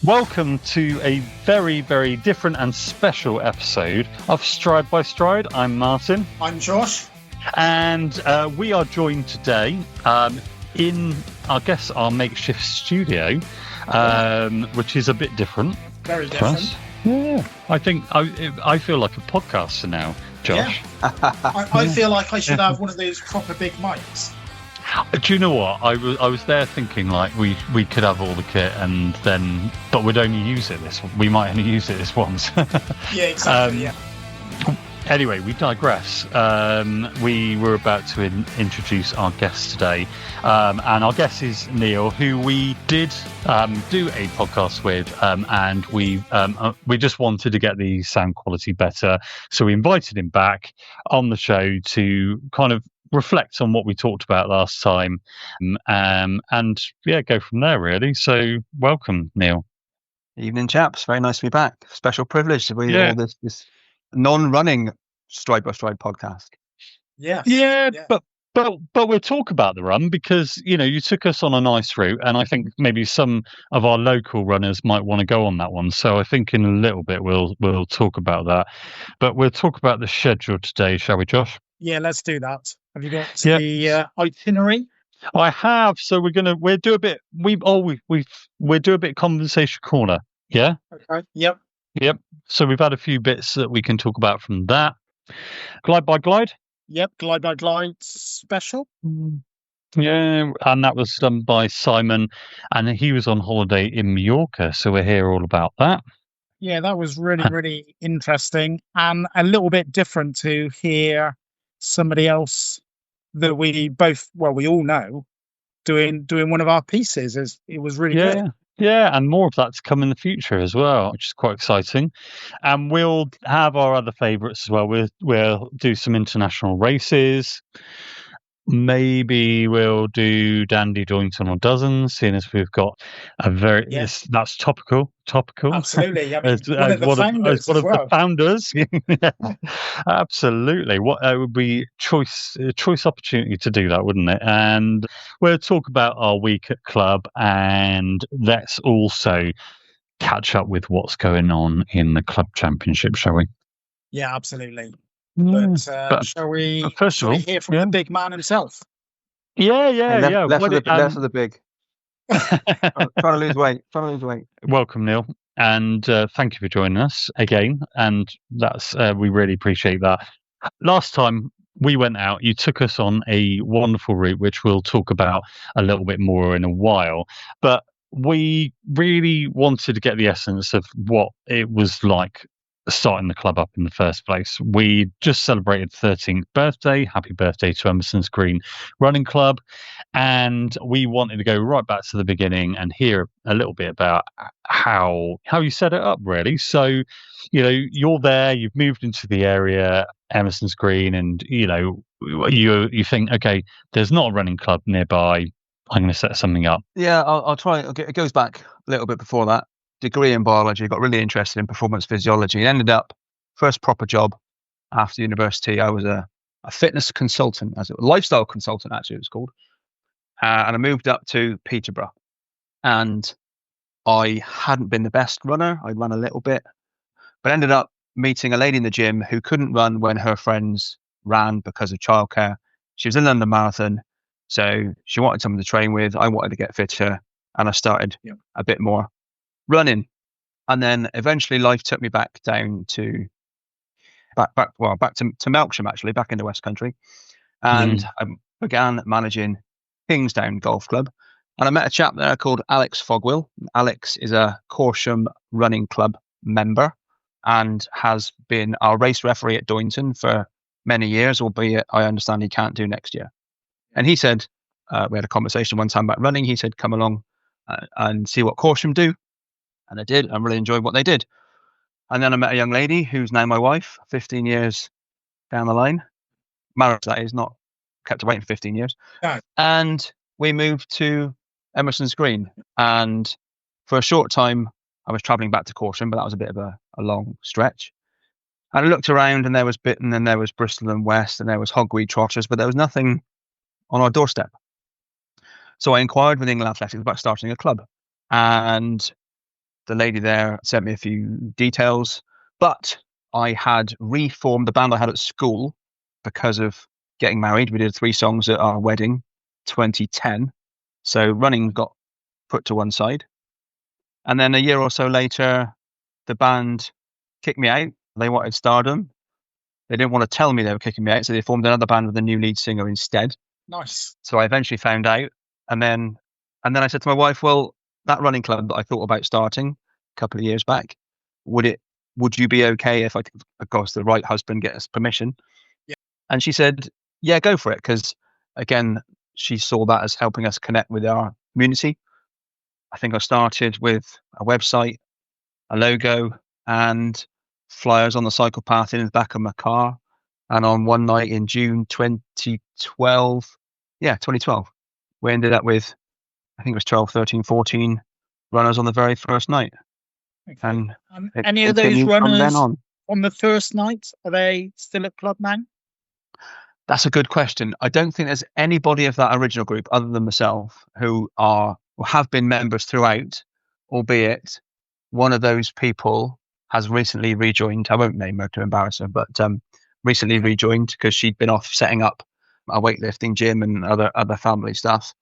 Welcome to a very, very different and special episode of Stride by Stride. I'm Martin. I'm Josh. And we are joined today in, I guess, our makeshift studio, which is a bit different. Very different. Yeah, I think I feel like a podcaster now, Josh. Yeah. I feel like I should have one of those proper big mics. Do you know what? I was there thinking like we could have all the kit and then, but we'd only use it we might only use it this once. Yeah, exactly. Anyway, we digress. We were about to introduce our guest today, and our guest is Neil, who we did do a podcast with, and we just wanted to get the sound quality better, so we invited him back on the show to kind of reflect on what we talked about last time, and go from there really. So welcome, Neil. Evening, chaps. Very nice to be back. Special privilege to be all this non-running Stride by Stride podcast. Yeah. But we'll talk about the run because you took us on a nice route, and I think maybe some of our local runners might want to go on that one. So I think in a little bit we'll talk about that. But we'll talk about the schedule today, shall we, Josh? Yeah, let's do that. Have you got the itinerary? I have. So we'll do a bit. We'll do a bit conversation corner. Yeah. Okay. Yep. So we've had a few bits that we can talk about from that. Glide by glide. Yep. Glide by glide special. Yeah, and that was done by Simon, and he was on holiday in Mallorca. So we're here all about that. Yeah, that was really, really interesting and a little bit different to hear somebody else that we all know doing one of our pieces. It was really good. Yeah, and more of that to come in the future as well, which is quite exciting. And we'll have our other favourites as well. We'll do some international races. Maybe we'll do Dandy, Doington or Dozens, seeing as we've got a very... Yes, that's topical. Absolutely. I mean, one of the founders. Absolutely. It would be a choice opportunity to do that, wouldn't it? And we'll talk about our week at club, and let's also catch up with what's going on in the club championship, shall we? Yeah, absolutely. But shall we hear from the big man himself? Yeah. Less of the big. trying to lose weight. Welcome, Neil, and thank you for joining us again. And that's we really appreciate that. Last time we went out, you took us on a wonderful route, which we'll talk about a little bit more in a while. But we really wanted to get the essence of what it was like starting the club up in the first place. We just celebrated 13th birthday. Happy birthday to Emerson's Green Running Club. And we wanted to go right back to the beginning and hear a little bit about how you set it up, really. So, you're there, you've moved into the area, Emerson's Green, and, you think, okay, there's not a running club nearby. I'm going to set something up. Yeah, I'll try. It goes back a little bit before that. Degree in biology, got really interested in performance physiology, and ended up first proper job after university. I was a fitness consultant, lifestyle consultant, actually it was called, and I moved up to Peterborough. And I hadn't been the best runner. I ran a little bit, but ended up meeting a lady in the gym who couldn't run when her friends ran because of childcare. She was in London Marathon, so she wanted someone to train with. I wanted to get fitter, and I started a bit more running. And then eventually life took me back down to back to Melksham, actually, back in the West Country. And I began managing Kingsdown Golf Club. And I met a chap there called Alex Fogwill. Alex is a Corsham Running Club member and has been our race referee at Doington for many years, albeit I understand he can't do next year. And he said, we had a conversation one time about running. He said, come along and see what Corsham do. And I did. I really enjoyed what they did. And then I met a young lady who's now my wife, 15 years down the line. Married, that is, not kept her waiting for 15 years. No. And we moved to Emerson's Green. And for a short time, I was travelling back to Corsham, but that was a bit of a long stretch. And I looked around, and there was Bitton, and there was Bristol and West, and there was Hogweed Trotters, but there was nothing on our doorstep. So I inquired with England Athletics about starting a club. And the lady there sent me a few details, but I had reformed the band I had at school because of getting married. We did 3 songs at our wedding, 2010. So running got put to one side. And then a year or so later, the band kicked me out. They wanted stardom. They didn't want to tell me they were kicking me out, so they formed another band with a new lead singer instead. Nice. So I eventually found out, and then I said to my wife, "Well, that running club that I thought about starting a couple of years back, would you be okay if I, of course, the right husband gets permission?" Yeah. And she said, "Yeah, go for it," because again, she saw that as helping us connect with our community. I think I started with a website, a logo, and flyers on the cycle path in the back of my car. And on one night in June 2012, we ended up with, I think it was 12, 13, 14 runners on the very first night. Okay. And any of those continued from then runners on the first night, are they still at club now? That's a good question. I don't think there's anybody of that original group other than myself who have been members throughout, albeit one of those people has recently rejoined. I won't name her to embarrass her, but recently rejoined because she'd been off setting up a weightlifting gym and other family stuff.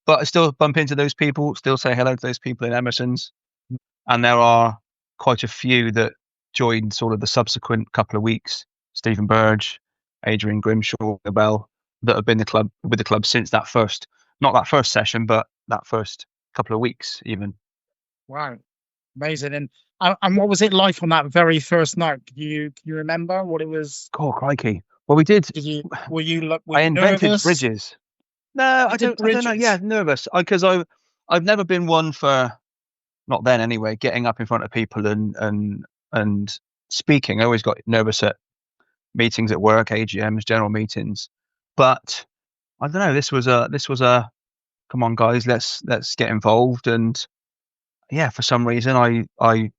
But I still bump into those people, still say hello to those people in Emerson's. And there are quite a few that joined sort of the subsequent couple of weeks. Stephen Burge, Adrian Grimshaw, Bell, that have been with the club since not that first session, but that first couple of weeks even. Wow, amazing! And what was it like on that very first night? Do you remember what it was? Oh, crikey! Well, we did. Were you I invented nervous? bridges. No, I don't know. Yeah, nervous because I've never been one for, not then anyway, getting up in front of people and speaking. I always got nervous at meetings at work, AGMs, general meetings. But I don't know. This was a come on, guys, let's get involved. And yeah, for some reason, I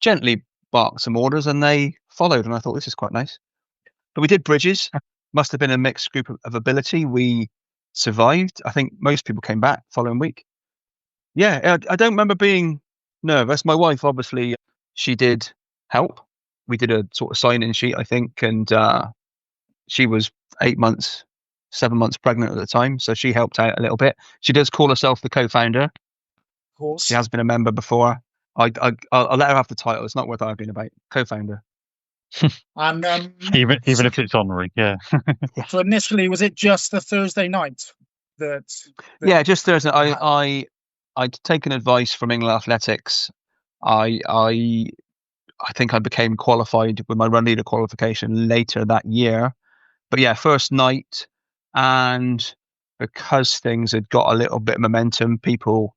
gently barked some orders and they followed, and I thought this is quite nice. But we did bridges. Must have been a mixed group of ability. We survived. I think most people came back following week. Yeah, I don't remember being nervous. My wife, obviously, she did help. We did a sort of sign-in sheet, I think, and she was 7 months pregnant at the time, so she helped out a little bit. She does call herself the co-founder. Of course. She has been a member before. I'll let her have the title. It's not worth arguing about. Co-founder. And even if it's honorary, yeah. So initially, was it just the Thursday night that yeah, just Thursday. I'd taken advice from England Athletics. I think I became qualified with my run leader qualification later that year. But yeah, first night, and because things had got a little bit of momentum, people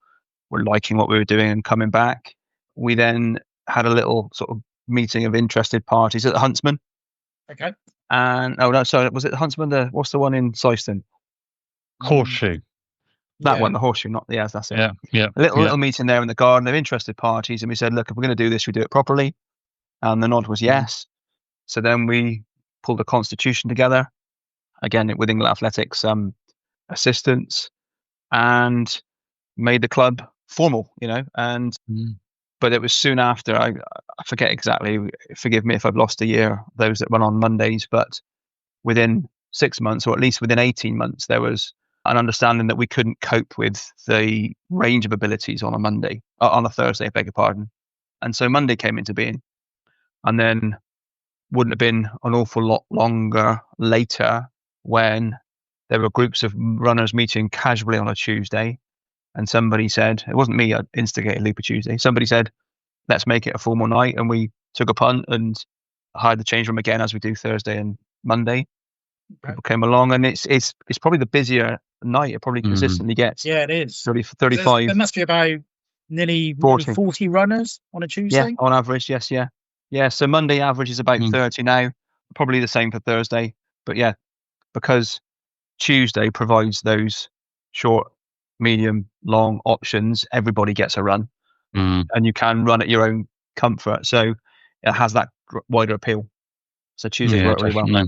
were liking what we were doing and coming back. We then had a little sort of meeting of interested parties at the Huntsman. Okay. And was it the Huntsman? What's the one in Syston? Horseshoe. That one, the Horseshoe, not the that's it. Yeah. A little meeting there in the garden of interested parties, and we said, look, if we're going to do this, we do it properly. And the nod was yes. So then we pulled a constitution together, again with England Athletics assistance, and made the club formal, but it was soon after, I forget exactly, forgive me if I've lost a year, those that run on Mondays, but within 6 months, or at least within 18 months, there was an understanding that we couldn't cope with the range of abilities on a Thursday, I beg your pardon. And so Monday came into being. And then wouldn't have been an awful lot longer later when there were groups of runners meeting casually on a Tuesday. And somebody said, it wasn't me, I instigated Leaper Tuesday. Somebody said, let's make it a formal night. And we took a punt and hired the change room again, as we do Thursday and Monday. Okay. People came along, and it's probably the busier night. It probably consistently gets. Yeah, it is. 35. There must be about nearly 40 runners on a Tuesday. Yeah, on average, yes, yeah. Yeah, so Monday average is about 30 now. Probably the same for Thursday. But yeah, because Tuesday provides those short, medium, long options, everybody gets a run. And you can run at your own comfort. So it has that wider appeal. So Tuesdays work really well.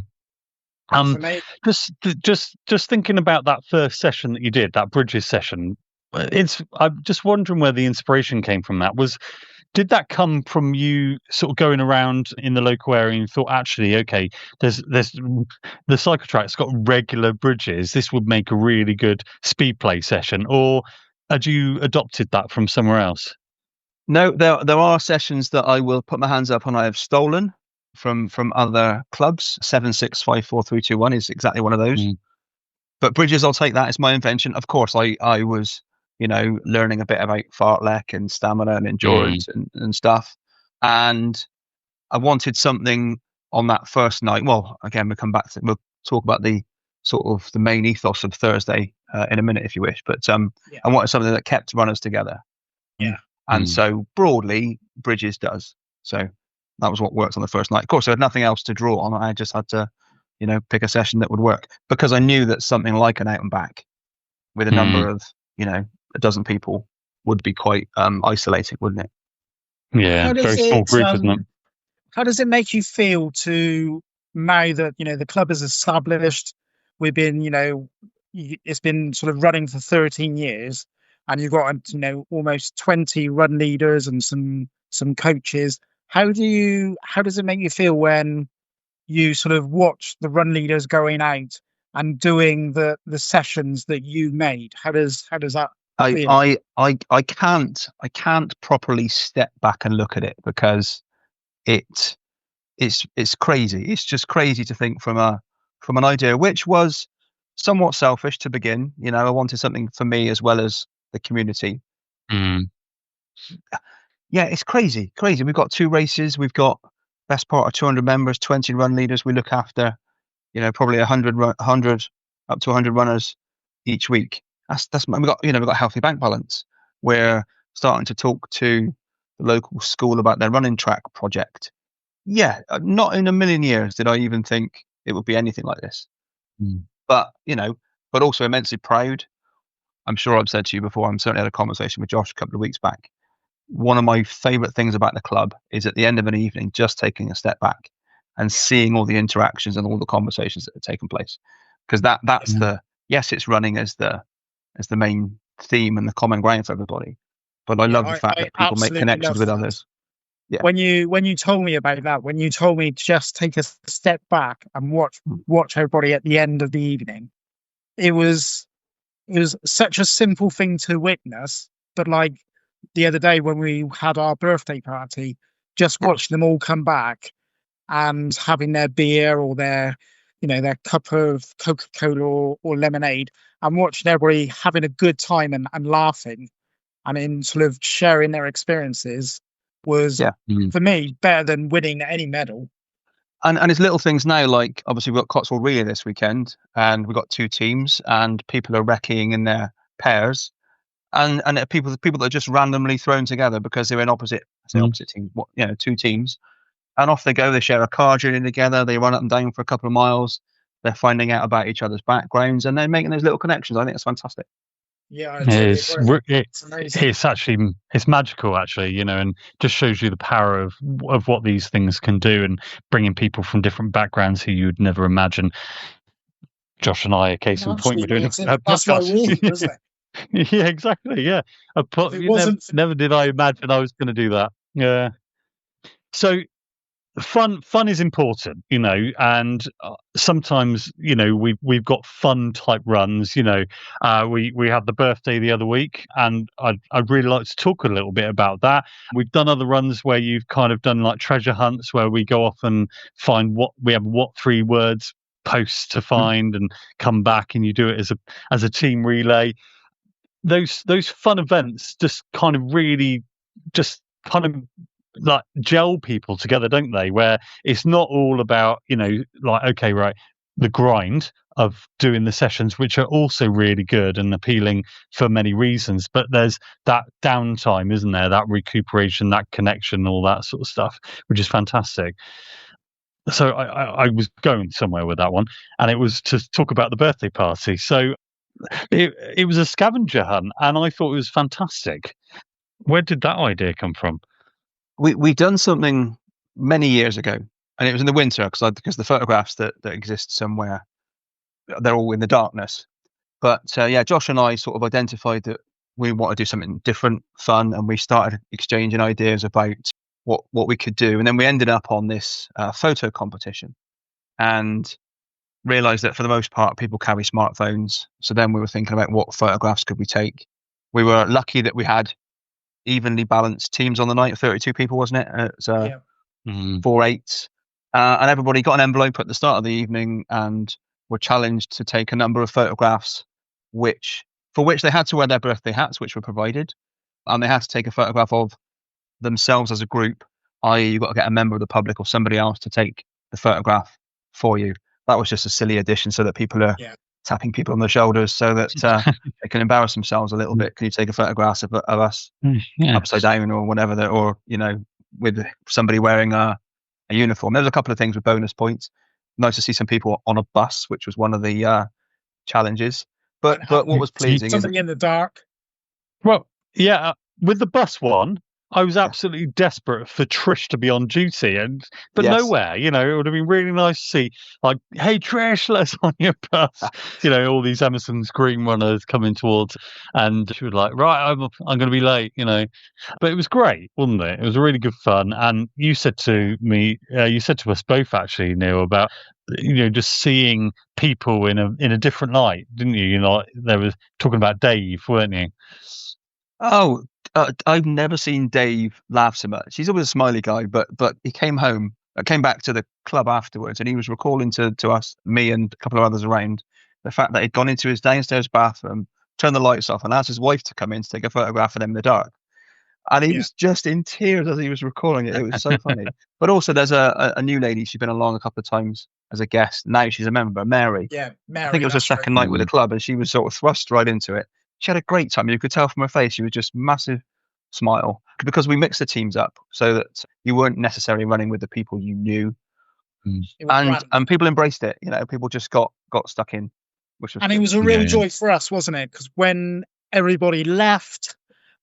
Just thinking about that first session that you did, that bridges session, I'm just wondering where the inspiration came from. That was Did that come from you sort of going around in the local area and thought, actually, okay, there's the cycle track's got regular bridges. This would make a really good speed play session, or had you adopted that from somewhere else? No, there are sessions that I will put my hands up on. I have stolen from other clubs. 7-6-5-4-3-2-1 is exactly one of those. But bridges, I'll take that. It's my invention. Of course, I was, learning a bit about fartlek and stamina and endurance and stuff. And I wanted something on that first night. Well, again, we'll talk about the sort of the main ethos of Thursday in a minute, if you wish. But I wanted something that kept runners together. Yeah. And so broadly, bridges does. So that was what worked on the first night. Of course, I had nothing else to draw on. I just had to, pick a session that would work, because I knew that something like an out and back with a number of, a dozen people would be quite isolating, wouldn't it? Yeah, very small group, isn't it? How does it make you feel to, now that, the club is established, we've been, it's been sort of running for 13 years, and you've got, almost 20 run leaders and some coaches. How does it make you feel when you sort of watch the run leaders going out and doing the sessions that you made? How does that feel? I can't properly step back and look at it, because it's crazy. It's just crazy to think from an idea which was somewhat selfish to begin. I wanted something for me as well as the community. Yeah, it's crazy. We've got 2 races. We've got best part of 200 members, 20 run leaders. We look after, probably 100 up to 100 runners each week. We've got a healthy bank balance. We're starting to talk to the local school about their running track project. Yeah, not in a million years did I even think it would be anything like this. But also immensely proud. I'm sure I've said to you before, I'm certainly had a conversation with Josh a couple of weeks back. One of my favorite things about the club is at the end of an evening, just taking a step back and seeing all the interactions and all the conversations that have taken place. Because that's yes, it's running as the main theme and the common ground for everybody. But I love the fact that people make connections with others. Yeah. When you told me about that, when you told me just take a step back and watch everybody at the end of the evening, it was such a simple thing to witness. But like the other day when we had our birthday party, just watching them all come back and having their beer or their cup of Coca-Cola or lemonade, and watching everybody having a good time and laughing and in sort of sharing their experiences was, for me, better than winning any medal. And it's little things now, like obviously we've got Cotswold Relay this weekend, and we've got 2 teams, and people are recceing in their pairs, and people that are just randomly thrown together because they're in opposite teams, 2 teams, and off they go. They share a car journey together. They run up and down for a couple of miles. They're finding out about each other's backgrounds, and they're making those little connections. I think it's fantastic. Yeah, it's magical, actually, and just shows you the power of what these things can do, and bringing people from different backgrounds who you'd never imagine. Josh and I, a case in point, we're doing a podcast. That's why we, isn't it? Yeah, exactly. Yeah, never did I imagine I was going to do that. Yeah. So fun is important, and sometimes we've got fun type runs. We had the birthday the other week, and I'd really like to talk a little bit about that. We've done other runs where you've kind of done like treasure hunts, where we go off and find we have 3 words posts to find and come back, and you do it as a team relay. Those fun events just kind of really just kind of like gel people together, don't they? Where it's not all about, like, okay, right, the grind of doing the sessions, which are also really good and appealing for many reasons, but there's that downtime, isn't there? That recuperation, that connection, all that sort of stuff, which is fantastic. So I was going somewhere with that one, and it was to talk about the birthday party. So it was a scavenger hunt, and I thought it was fantastic. Where did that idea come from? We've done something many years ago, and it was in the winter because the photographs that exist somewhere, they're all in the darkness. But Josh and I sort of identified that we want to do something different, fun, and we started exchanging ideas about what we could do. And then we ended up on this photo competition and realized that for the most part, people carry smartphones. So then we were thinking about what photographs could we take. We were lucky that we had evenly balanced teams on the night, 32 people, wasn't it? So 4/8. And everybody got an envelope at the start of the evening and were challenged to take a number of photographs, for which they had to wear their birthday hats, which were provided. And they had to take a photograph of themselves as a group, i.e. you've got to get a member of the public or somebody else to take the photograph for you. That was just a silly addition so that people are tapping people on the shoulders so that they can embarrass themselves a little bit. Can you take a photograph of us upside down or whatever, or, with somebody wearing a uniform? There was a couple of things with bonus points. Nice to see some people on a bus, which was one of the challenges. But what was pleasing something in the dark. Well, yeah, with the bus one, I was absolutely desperate for Trish to be on duty, but nowhere. It would have been really nice to see, like, hey Trish, let's on your bus. All these Emerson's green runners coming towards, and she was like, right, I'm going to be late. But it was great, wasn't it? It was really good fun. And you said to me, you said to us both actually, Neil, about just seeing people in a different light, didn't you? They were talking about Dave, weren't you? Oh, I've never seen Dave laugh so much. He's always a smiley guy, but he came back to the club afterwards, and he was recalling to us, me and a couple of others around, the fact that he'd gone into his downstairs bathroom, turned the lights off, and asked his wife to come in to take a photograph of them in the dark. And he was just in tears as he was recalling it. It was so funny. But also, there's a new lady. She's been along a couple of times as a guest. Now she's a member, Mary. Yeah, Mary. I think it was her second night with the club, and she was sort of thrust right into it. She had a great time. You could tell from her face, she was just massive smile, because we mixed the teams up so that you weren't necessarily running with the people you knew, and people embraced it. People just got stuck in, which was it was a real joy for us, wasn't it? Because when everybody left,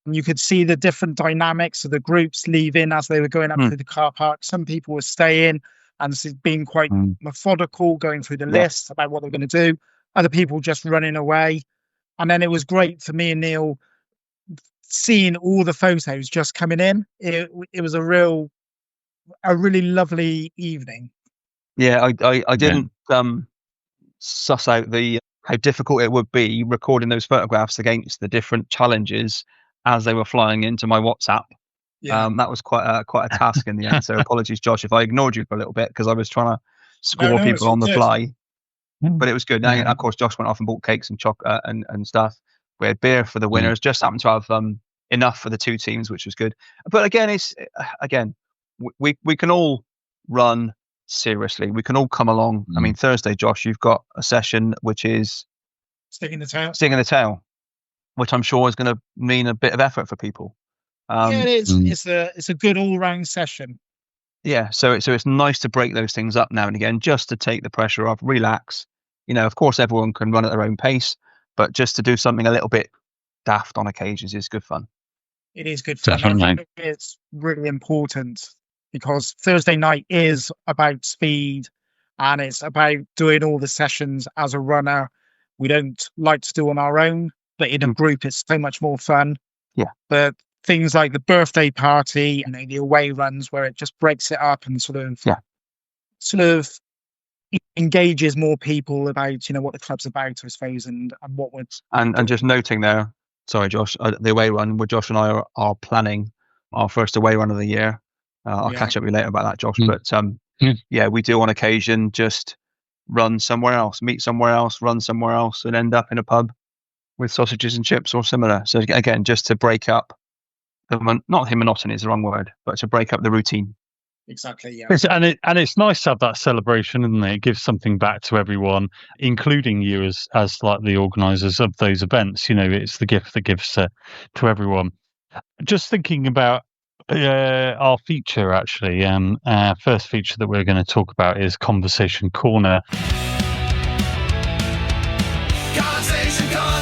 you could see the different dynamics of the groups leaving as they were going up to the car park. Some people were staying and being quite methodical, going through the list about what they were going to do. Other people just running away. And then it was great for me and Neil seeing all the photos just coming in. It was a really lovely evening. Yeah, I didn't suss out how difficult it would be recording those photographs against the different challenges as they were flying into my WhatsApp. That was quite a task in the end. So apologies, Josh, if I ignored you for a little bit, because I was trying to score people on the fly. But it was good. Now, of course, Josh went off and bought cakes and chocolate and stuff. We had beer for the winners. Just happened to have enough for the two teams, which was good. But again, we can all run seriously. We can all come along. I mean, Thursday, Josh, you've got a session which is sticking the tail, which I'm sure is going to mean a bit of effort for people. It is. It's a good all round session. Yeah, so it's nice to break those things up now and again, just to take the pressure off, relax. Of course, everyone can run at their own pace, but just to do something a little bit daft on occasions is good fun. It is good fun. I think it's really important, because Thursday night is about speed, and it's about doing all the sessions as a runner. We don't like to do on our own, but in a group, it's so much more fun. Yeah. But things like the birthday party and the away runs, where it just breaks it up and sort of engages more people about what the club's about, I suppose, and what would and just noting there, sorry Josh, the away run where Josh and I are planning our first away run of the year. I'll catch up with you later about that, Josh. But we do on occasion just run somewhere else, meet somewhere else, run somewhere else, and end up in a pub with sausages and chips or similar. So again, just to break up not monotony is the wrong word, but to break up the routine. Exactly, yeah. And it's nice to have that celebration, isn't it? It gives something back to everyone, including you as like the organisers of those events. It's the gift that gives to everyone. Just thinking about our feature, actually. First feature that we're going to talk about is Conversation Corner. Conversation Corner.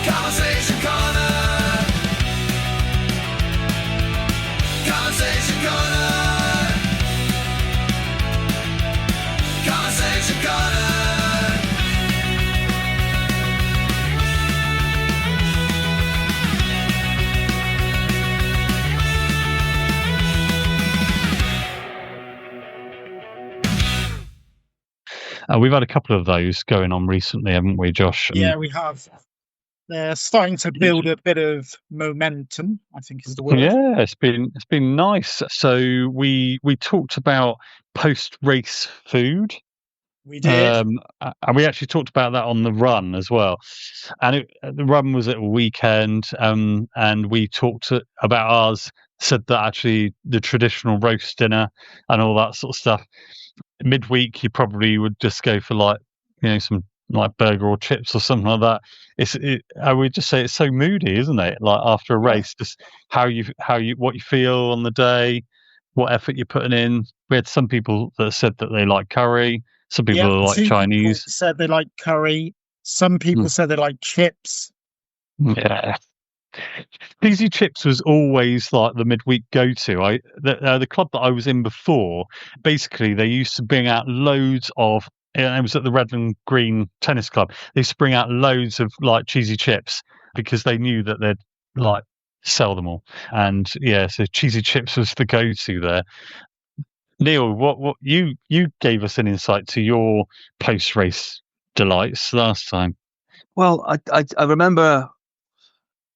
Conversation Corner. Conversation Corner. Conversation Corner. We've had a couple of those going on recently, haven't we, Josh? Yeah, we have. They're starting to build a bit of momentum, I think is the word. Yeah, it's been nice. So we talked about post race food. We did. And we actually talked about that on the run as well. And the run was at a weekend, and we talked about ours. Said that actually the traditional roast dinner and all that sort of stuff. Midweek, you probably would just go for some like burger or chips or something like that. I would just say it's so moody, isn't it? Like after a race, just what you feel on the day, what effort you're putting in. We had some people that said that they like curry. Some people like Two Chinese. people said they like curry. Some people said they like chips. Yeah. Cheesy chips was always like the midweek go-to. The club that I was in before, basically they used to bring out loads of. And it was at the Red and Green Tennis Club. They used to bring out loads of like cheesy chips because they knew that they'd like sell them all. And yeah, so cheesy chips was the go-to there. Neil, what you gave us an insight to your post-race delights last time. Well, I remember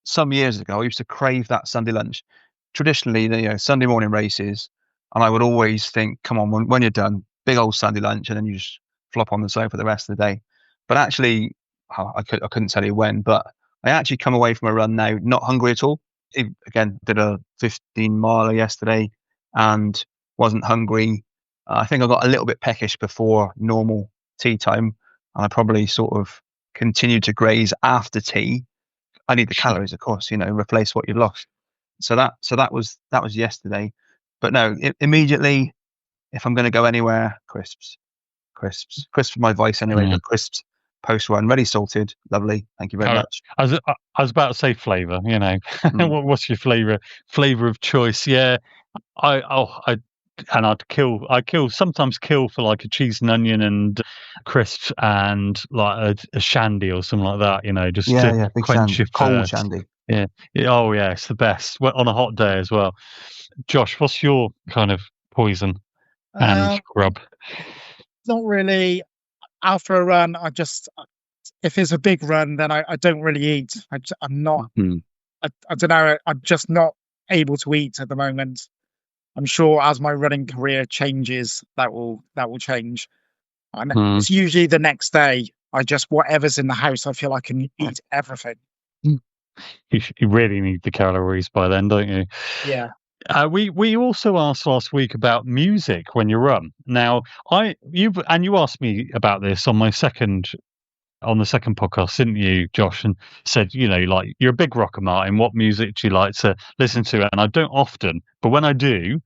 some years ago, I used to crave that Sunday lunch. Traditionally, Sunday morning races, and I would always think, come on, when you're done, big old Sunday lunch, and then you just flop on the sofa the rest of the day. But actually, I couldn't tell you when, but I actually come away from a run now not hungry at all. Again, did a 15-miler yesterday and wasn't hungry. I think I got a little bit peckish before normal tea time, and I probably sort of continued to graze after tea. I need the calories, of course, replace what you've lost. So that was yesterday. But no, immediately, if I'm going to go anywhere, crisps for my vice anyway. But crisps post run, ready salted, lovely. Thank you very much. I was about to say flavour. What's your flavour of choice? Yeah, I'd sometimes kill for like a cheese and onion and crisps and like a shandy or something like that. Just to big quench shandy, your cold thirst. shandy. Yeah. Oh yeah, it's the best on a hot day as well. Josh, what's your kind of poison and rub? Not really. After a run, if it's a big run, then I don't really eat. I'm not. I don't know. I'm just not able to eat at the moment. I'm sure as my running career changes, that will change. And it's usually the next day. Whatever's in the house, I feel I can eat everything. You really need the calories by then, don't you? Yeah. We also asked last week about music when you run. Now you asked me about this on the second podcast, didn't you, Josh? And said, like you're a big rocker, Martin. What music do you like to listen to? And I don't often, but when I do,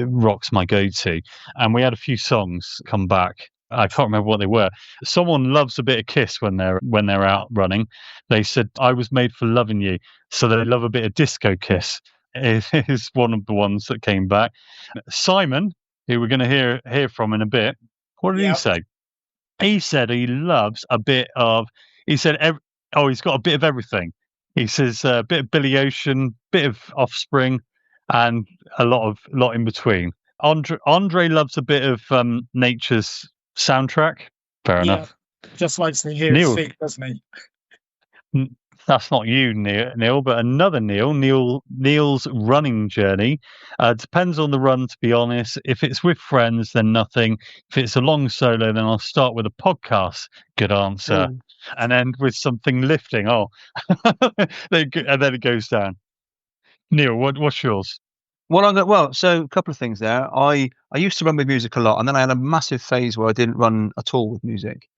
rock's my go-to. And we had a few songs come back. I can't remember what they were. Someone loves a bit of Kiss when they're out running. They said, "I was made for loving you," so they love a bit of disco Kiss. Is one of the ones that came back. Simon, who we're going to hear from in a bit, what did he say? He said he loves a bit of. He said, he's got a bit of everything. He says a bit of Billy Ocean, bit of Offspring, and a lot in between. Andre loves a bit of Nature's soundtrack. Fair enough. Just likes to hear his feet, doesn't he? That's not you, Neil, but another Neil. Neil's running journey depends on the run, to be honest. If it's with friends, then nothing. If it's a long solo, then I'll start with a podcast. Good answer. And end with something lifting. Oh, and then it goes down. Neil, what's yours? So a couple of things there. I used to run with music a lot, and then I had a massive phase where I didn't run at all with music.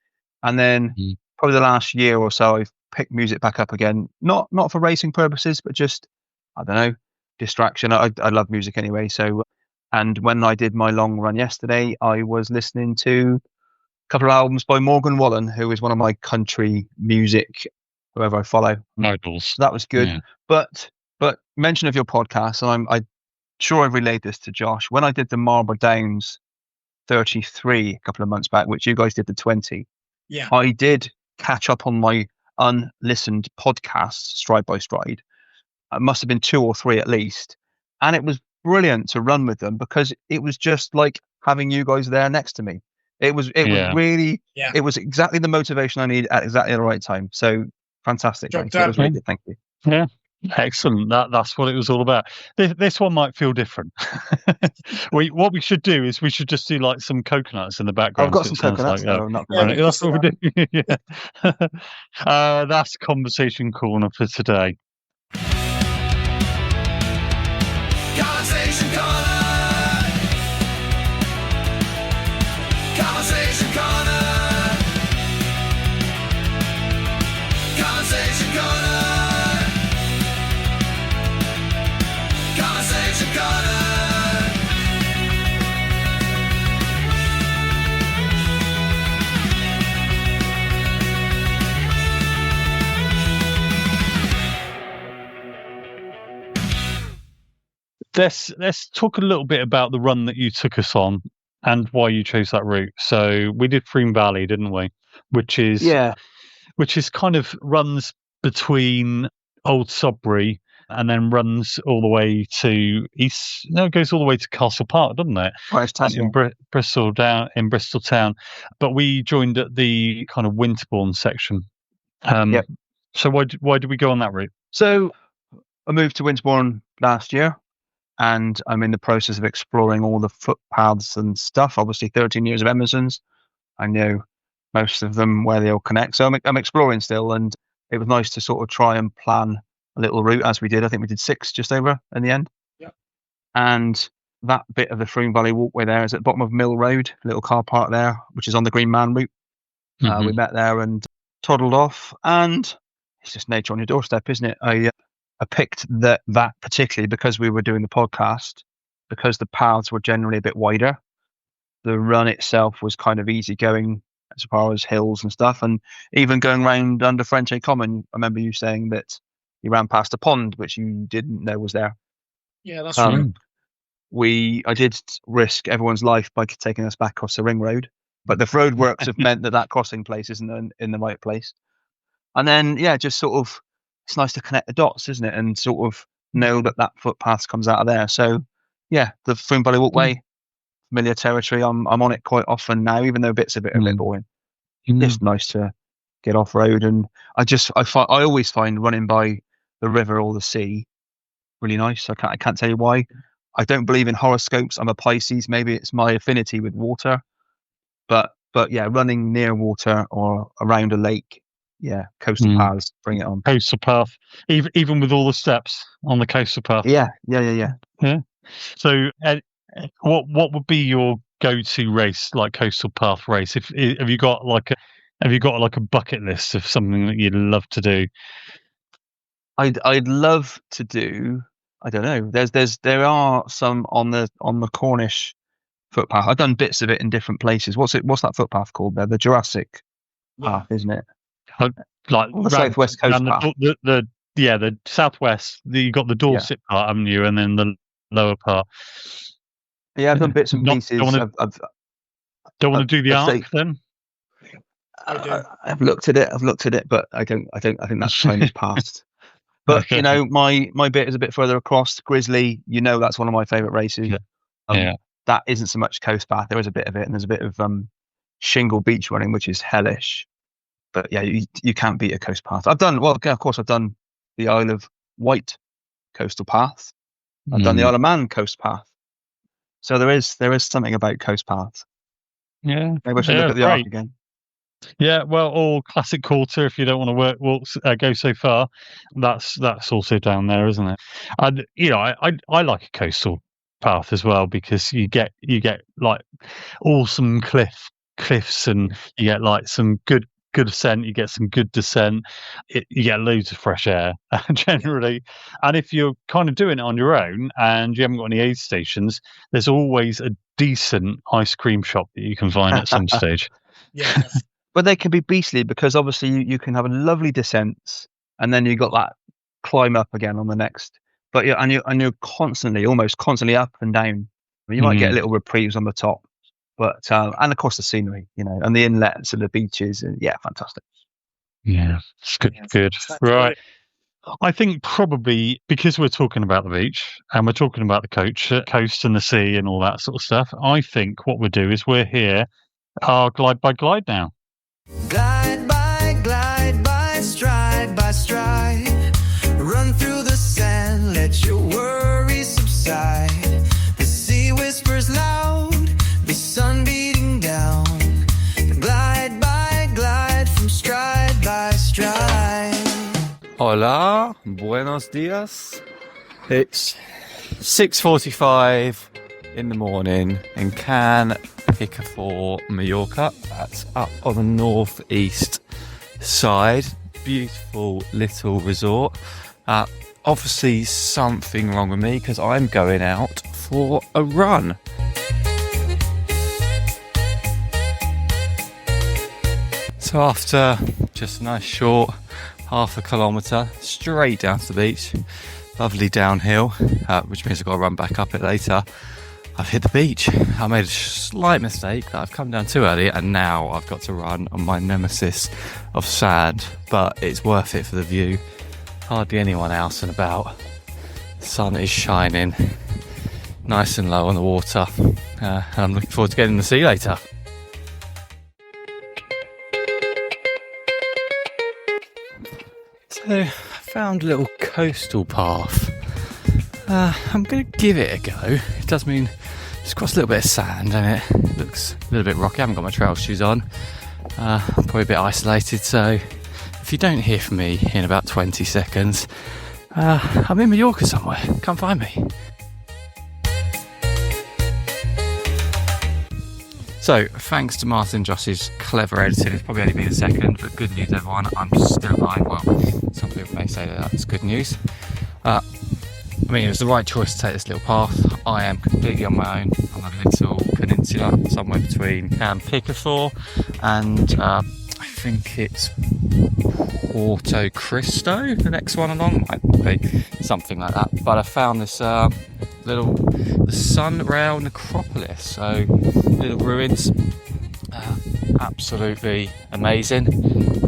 And then probably the last year or so, I've picked music back up again. Not for racing purposes, but just, I don't know, distraction. I love music anyway. So, and when I did my long run yesterday, I was listening to a couple of albums by Morgan Wallen, who is one of my country music, whoever I follow. Idols. So that was good. Yeah. But mention of your podcast, and I'm sure I've relayed this to Josh. When I did the Marlborough Downs 33 a couple of months back, which you guys did the 20, I did catch up on my unlistened podcasts stride by stride. It must have been 2 or 3 at least, and it was brilliant to run with them because it was just like having you guys there next to me. It was Yeah. really, Yeah. it was exactly the motivation I needed at exactly the right time. So fantastic. Job Race. It was done. really good. Thank you. Yeah. Excellent. That's what it was all about. This one might feel different. What we should do is we should just do like some coconuts in the background. I've got so some it sounds coconuts. like, Oh, not Yeah, right, we that's can what we do. Yeah. That's Conversation Corner for today. Conversation corner. Conversation corner. Conversation corner. Conversation corner. Let's talk a little bit about the run that you took us on and why you chose that route. So we did Froome Valley, didn't we? Which is kind of runs between Old Sudbury and then runs all the way to East. No, it goes all the way to Castle Park, doesn't it? Right, That's in Bristol town. But we joined at the kind of Winterbourne section. Yep. So why did we go on that route? So I moved to Winterbourne last year, and I'm in the process of exploring all the footpaths and stuff. Obviously, 13 years of Emerson's. I know most of them where they all connect. So I'm exploring still, and it was nice to sort of try and plan a little route as we did. I think we did 6 just over in the end. Yep. And that bit of the Froome Valley Walkway there is at the bottom of Mill Road, a little car park there, which is on the Green Man route. We met there and toddled off, and it's just nature on your doorstep, isn't it? I picked that particularly because we were doing the podcast, because the paths were generally a bit wider. The run itself was kind of easy going as far as hills and stuff, and even going round under French Common. I remember you saying that you ran past a pond which you didn't know was there. Yeah, that's right. I did risk everyone's life by taking us back across the ring road, but the roadworks have meant that crossing place isn't in the right place. And then just sort of, it's nice to connect the dots, isn't it? And sort of know that footpath comes out of there. So the Froome Valley Walkway, familiar territory. I'm on it quite often now, even though bits of it are a bit boring. It's nice to get off road, and I always find running by the river or the sea really nice. I can't tell you why. I don't believe in horoscopes. I'm a Pisces. Maybe it's my affinity with water, but running near water or around a lake. Yeah, coastal paths, bring it on. Coastal path, even with all the steps on the coastal path. Yeah. So, what would be your go-to race, like coastal path race? Have you got like a bucket list of something that you'd love to do? I'd love to do. I don't know. There are some on the Cornish footpath. I've done bits of it in different places. What's that footpath called there? The Jurassic path, isn't it? Like the southwest coast path. The southwest. You got the Dorset part, haven't you? And then the lower part. Yeah, I've done bits and pieces. Don't want to do the arc then. I've looked at it, but I think that time is past. But my bit is a bit further across. Grizzly, that's one of my favourite races. That isn't so much coast path. There is a bit of it, and there's a bit of shingle beach running, which is hellish. But you can't beat a coast path. I've done the Isle of Wight coastal path. I've done the Isle of Man coast path. So there is something about coast paths. Yeah, maybe I should look at the arc again. Yeah, well, or classic quarter if you don't want to go so far. That's also down there, isn't it? And I like a coastal path as well, because you get like awesome cliffs, and you get like some good ascent, you get some good descent, you get loads of fresh air generally. And if you're kind of doing it on your own and you haven't got any aid stations, there's always a decent ice cream shop that you can find at some stage. Yeah. But they can be beastly, because obviously you can have a lovely descents, and then you got that climb up again on the next. But you're almost constantly up and down. You might get little reprieves on the top. But and of course the scenery, and the inlets and the beaches, and fantastic. Yeah, it's good. Right. I think probably because we're talking about the beach and we're talking about the coast and the sea and all that sort of stuff, I think what we'll do is we're here Glide now. Glide by, stride by stride. Run through the sand, let your worries subside. The sea whispers loud, the sun beating down. Glide by, glide from stride by stride. Hola, buenos dias. It's 6:45 in the morning in Can Picafor, Mallorca. That's up on the northeast side. Beautiful little resort. Obviously something wrong with me because I'm going out for a run. So after just a nice short half a kilometre straight down to the beach, lovely downhill, which means I've got to run back up it later, I've hit the beach. I made a slight mistake that I've come down too early, and now I've got to run on my nemesis of sand, but it's worth it for the view. Hardly anyone else and about. The sun is shining nice and low on the water, and I'm looking forward to getting in the sea later. So I found a little coastal path. I'm going to give it a go. It does mean it's across a little bit of sand and it looks a little bit rocky. I haven't got my trail shoes on. I'm probably a bit isolated, so if you don't hear from me in about 20 seconds, I'm in Mallorca somewhere. Come find me. So, thanks to Martin Joss's clever editing, it's probably only been a second, but good news everyone, I'm still alive. Well, some people may say that that's good news. I mean, it was the right choice to take this little path. I am completely on my own on a little peninsula somewhere between Picafor and I think it's Porto Cristo, the next one along, might be something like that. But I found this the Sunrail Necropolis, so little ruins, absolutely amazing.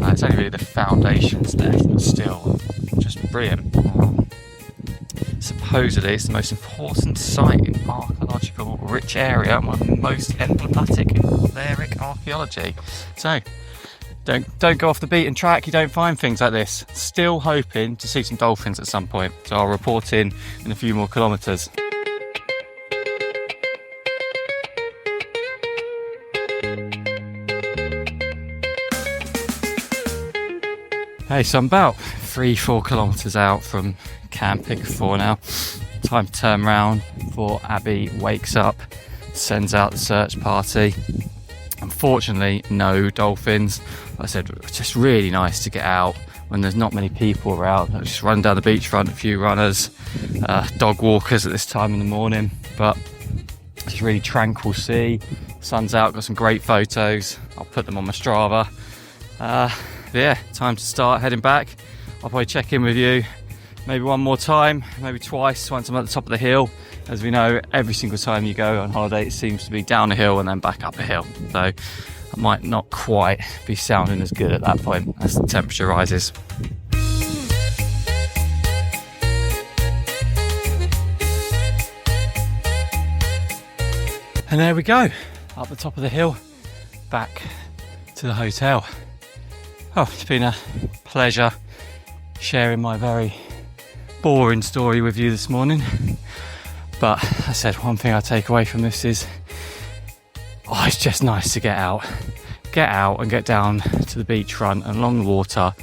It's only really the foundations left, but still just brilliant. Supposedly it's the most important site in archaeological rich area and one of the most emblematic in Balearic archaeology. So don't go off the beaten track, you don't find things like this. Still hoping to see some dolphins at some point, so I'll report in a few more kilometres. Hey, so I'm about 3-4 kilometres out from Camp Picafor now. Time to turn round before Abby wakes up, sends out the search party. Unfortunately, no dolphins. Like I said, it's just really nice to get out when there's not many people around. I just run down the beachfront, a few runners, dog walkers at this time in the morning. But it's a really tranquil sea. Sun's out, got some great photos. I'll put them on my Strava. Yeah, time to start heading back. I'll probably check in with you maybe one more time, maybe twice, once I'm at the top of the hill. As we know, every single time you go on holiday, it seems to be down a hill and then back up a hill. So I might not quite be sounding as good at that point as the temperature rises. And there we go, up the top of the hill, back to the hotel. Oh, it's been a pleasure sharing my very boring story with you this morning. But I said one thing I take away from this is, it's just nice to get out and get down to the beachfront and along the water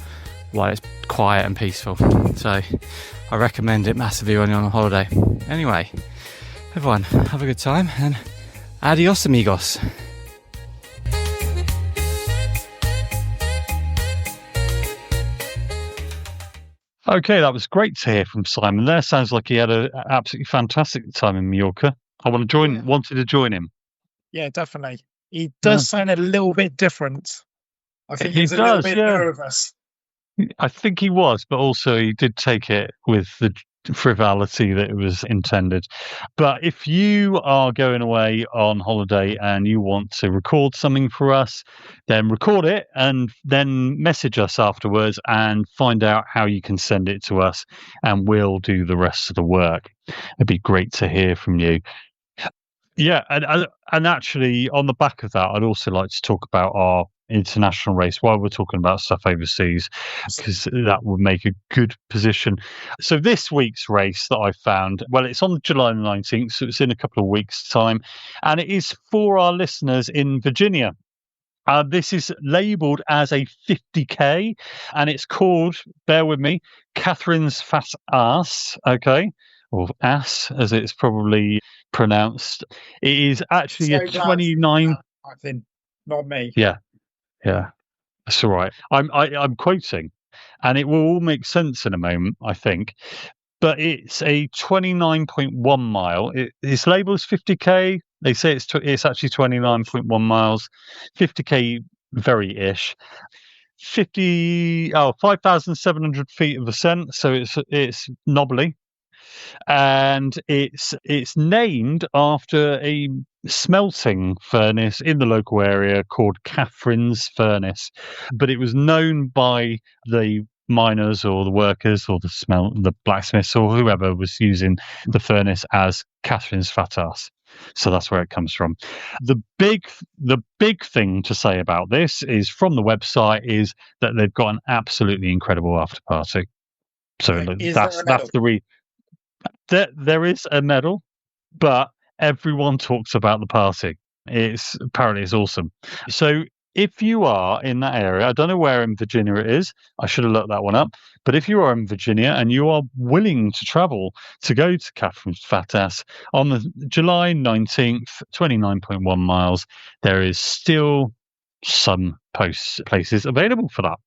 while it's quiet and peaceful. So I recommend it massively when you're on a holiday. Anyway, everyone, have a good time and adios amigos. Okay, that was great to hear from Simon there. Sounds like he had an absolutely fantastic time in Mallorca. I wanted to join him. Yeah, definitely. He does sound a little bit different. I think He he's a little does, bit yeah. nervous. I think he was, but also he did take it with the frivolity that it was intended. But if you are going away on holiday and you want to record something for us, then record it and then message us afterwards and find out how you can send it to us, and we'll do the rest of the work. It'd be great to hear from you. Yeah, and actually, on the back of that, I'd also like to talk about our international race while we're talking about stuff overseas, because that would make a good position. So this week's race that I found, well, it's on July the 19th, so it's in a couple of weeks' time, and it is for our listeners in Virginia. This is labelled as a 50k, and it's called, bear with me, Catherine's Fat Ass, okay, or ass as it's probably pronounced. It is actually a 29. I think, not me. Yeah, that's all right. I'm quoting, and it will all make sense in a moment, I think. But it's a 29.1 mile. It's labelled as 50k. They say it's actually 29.1 miles, 50k very-ish. 5,700 feet of ascent, so it's knobbly, and it's named after a smelting furnace in the local area called Catherine's Furnace, but it was known by the miners or the workers or the blacksmiths or whoever was using the furnace as Catherine's Fat Ass. So that's where it comes from. The big thing to say about this is from the website is that they've got an absolutely incredible after party. So that's the there is a medal, but everyone talks about the party. Apparently it's awesome. So if you are in that area, I don't know where in Virginia it is. I should have looked that one up. But if you are in Virginia and you are willing to travel to go to Catherine's Fat Ass on the July 19th, 29.1 miles, there is still some places available for that.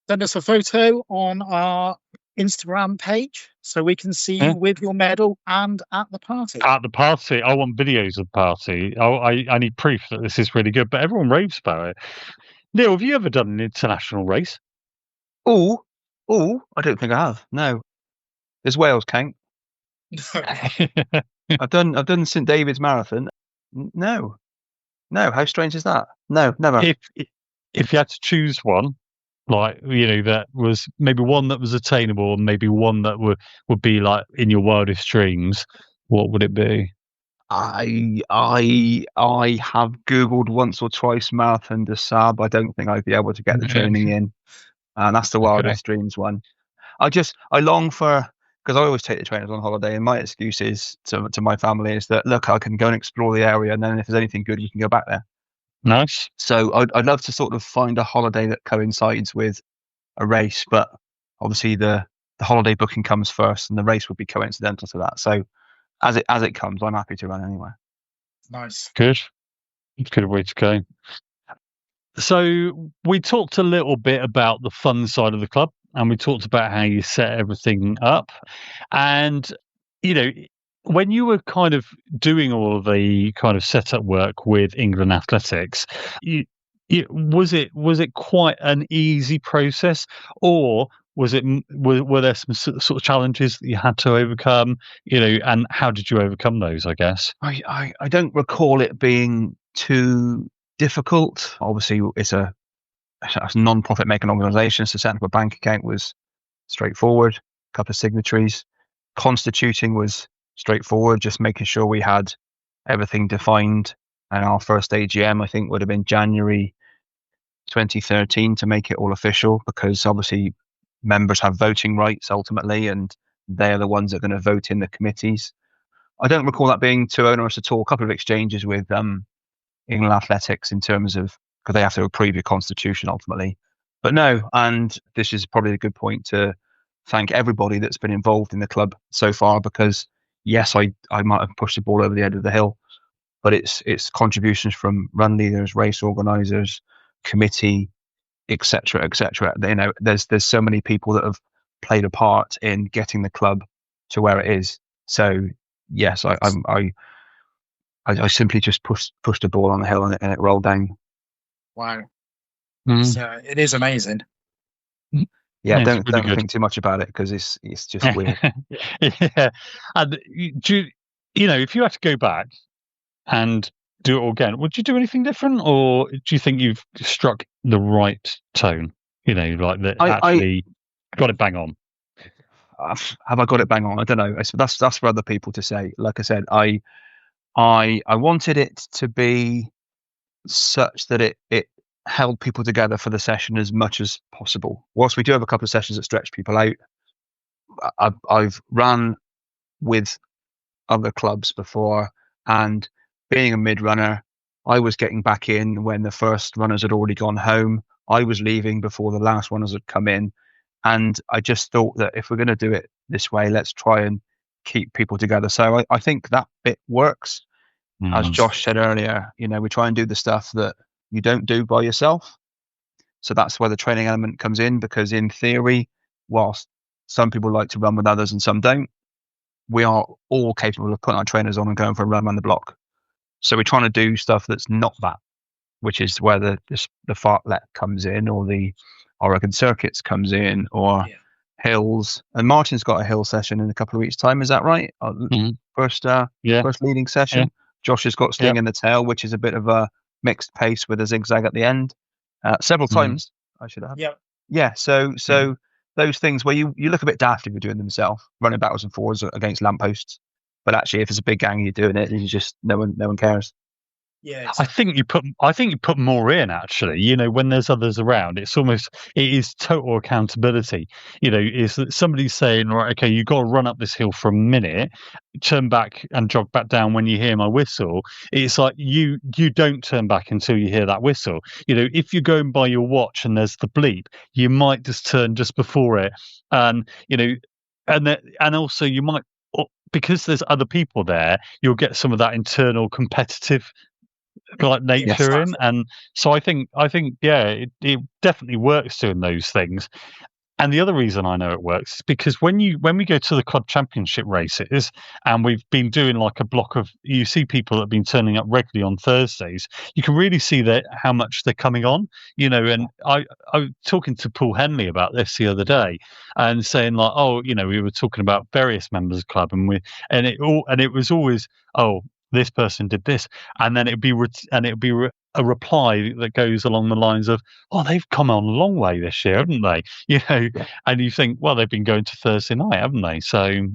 Send us a photo on our Instagram page so we can see you with your medal and at the party. At the party, I want videos of the party. I need proof that this is really good, but everyone raves about it. Neil, have you ever done an international race? Oh, I don't think I have. No. Does Wales count? I've done St David's Marathon. No. How strange is that? No, never. If you had to choose one, like, that was maybe one that was attainable and maybe one that would be like in your wildest dreams, what would it be? I have Googled once or twice Marathon des Sables. I don't think I'd be able to get the training in. And that's the wildest dreams one. I long for, because I always take the trainers on holiday, and my excuse is to my family is that, look, I can go and explore the area, and then if there's anything good, you can go back there. Nice. So I'd love to sort of find a holiday that coincides with a race, but obviously the holiday booking comes first, and the race would be coincidental to that. So as it comes, I'm happy to run anywhere. Nice. Good. It's a good way to go. So we talked a little bit about the fun side of the club, and we talked about how you set everything up. And, when you were kind of doing all of the kind of setup work with England Athletics, was it quite an easy process, or were there some sort of challenges that you had to overcome, and how did you overcome those, I guess? I don't recall it being too difficult. Obviously, it's a non-profit making organisation, so setting up a bank account was straightforward. A couple of signatories. Constituting was straightforward, just making sure we had everything defined. And our first AGM, I think, would have been January 2013 to make it all official, because obviously members have voting rights ultimately, and they're the ones that are going to vote in the committees. I don't recall that being too onerous at all. A couple of exchanges with England Athletics in terms of, because they have to approve your constitution ultimately. But no, and this is probably a good point to thank everybody that's been involved in the club so far, because yes, I might have pushed the ball over the edge of the hill, but it's contributions from run leaders, race organisers, committee, etc. There's so many people that have played a part in getting the club to where it is. So yes, I simply just pushed the ball on the hill and it rolled down. Wow. So it is amazing. Yeah, don't think too much about it, because it's just weird. Yeah, and if you had to go back and do it all again, would you do anything different, or do you think you've struck the right tone? Like that actually got it bang on. Have I got it bang on? I don't know. That's for other people to say. Like I said, I I wanted it to be such that it held people together for the session as much as possible. Whilst we do have a couple of sessions that stretch people out, I've run with other clubs before, and being a mid runner, I was getting back in when the first runners had already gone home. I was leaving before the last runners had come in, and I just thought that if we're going to do it this way, let's try and keep people together. So I think that bit works. As Josh said earlier, we try and do the stuff that you don't do by yourself. So that's where the training element comes in, because in theory, whilst some people like to run with others and some don't, we are all capable of putting our trainers on and going for a run around the block. So we're trying to do stuff that's not that, which is where the fartlet comes in, or the Oregon circuits comes in, or hills. And Martin's got a hill session in a couple of weeks' time. Is that right? First leading session. Yeah. Josh has got Sling in the Tail, which is a bit of a mixed pace with a zigzag at the end. Several times, I should have. Yeah. So those things where you look a bit daft if you're doing them yourself, running backwards and forwards against lampposts. But actually, if it's a big gang, you're doing it, and you just no one cares. Yeah, exactly. I think you put more in, actually. When there's others around, it is total accountability. Is that somebody's saying, right, okay, you got to run up this hill for a minute, turn back and jog back down when you hear my whistle. It's like you don't turn back until you hear that whistle. If you're going by your watch and there's the bleep, you might just turn just before it, and and also you might, because there's other people there, you'll get some of that internal competitive nature in. And so I think it definitely works doing those things. And the other reason I know it works is because when we go to the club championship races, and we've been doing like a block of, you see people that have been turning up regularly on Thursdays, you can really see how much they're coming on, and I was talking to Paul Henley about this the other day, and saying like, we were talking about various members of the club, and it was always, this person did this, and then it'd be a reply that goes along the lines of, they've come on a long way this year, haven't they? And you think, well, they've been going to Thursday night, haven't they? So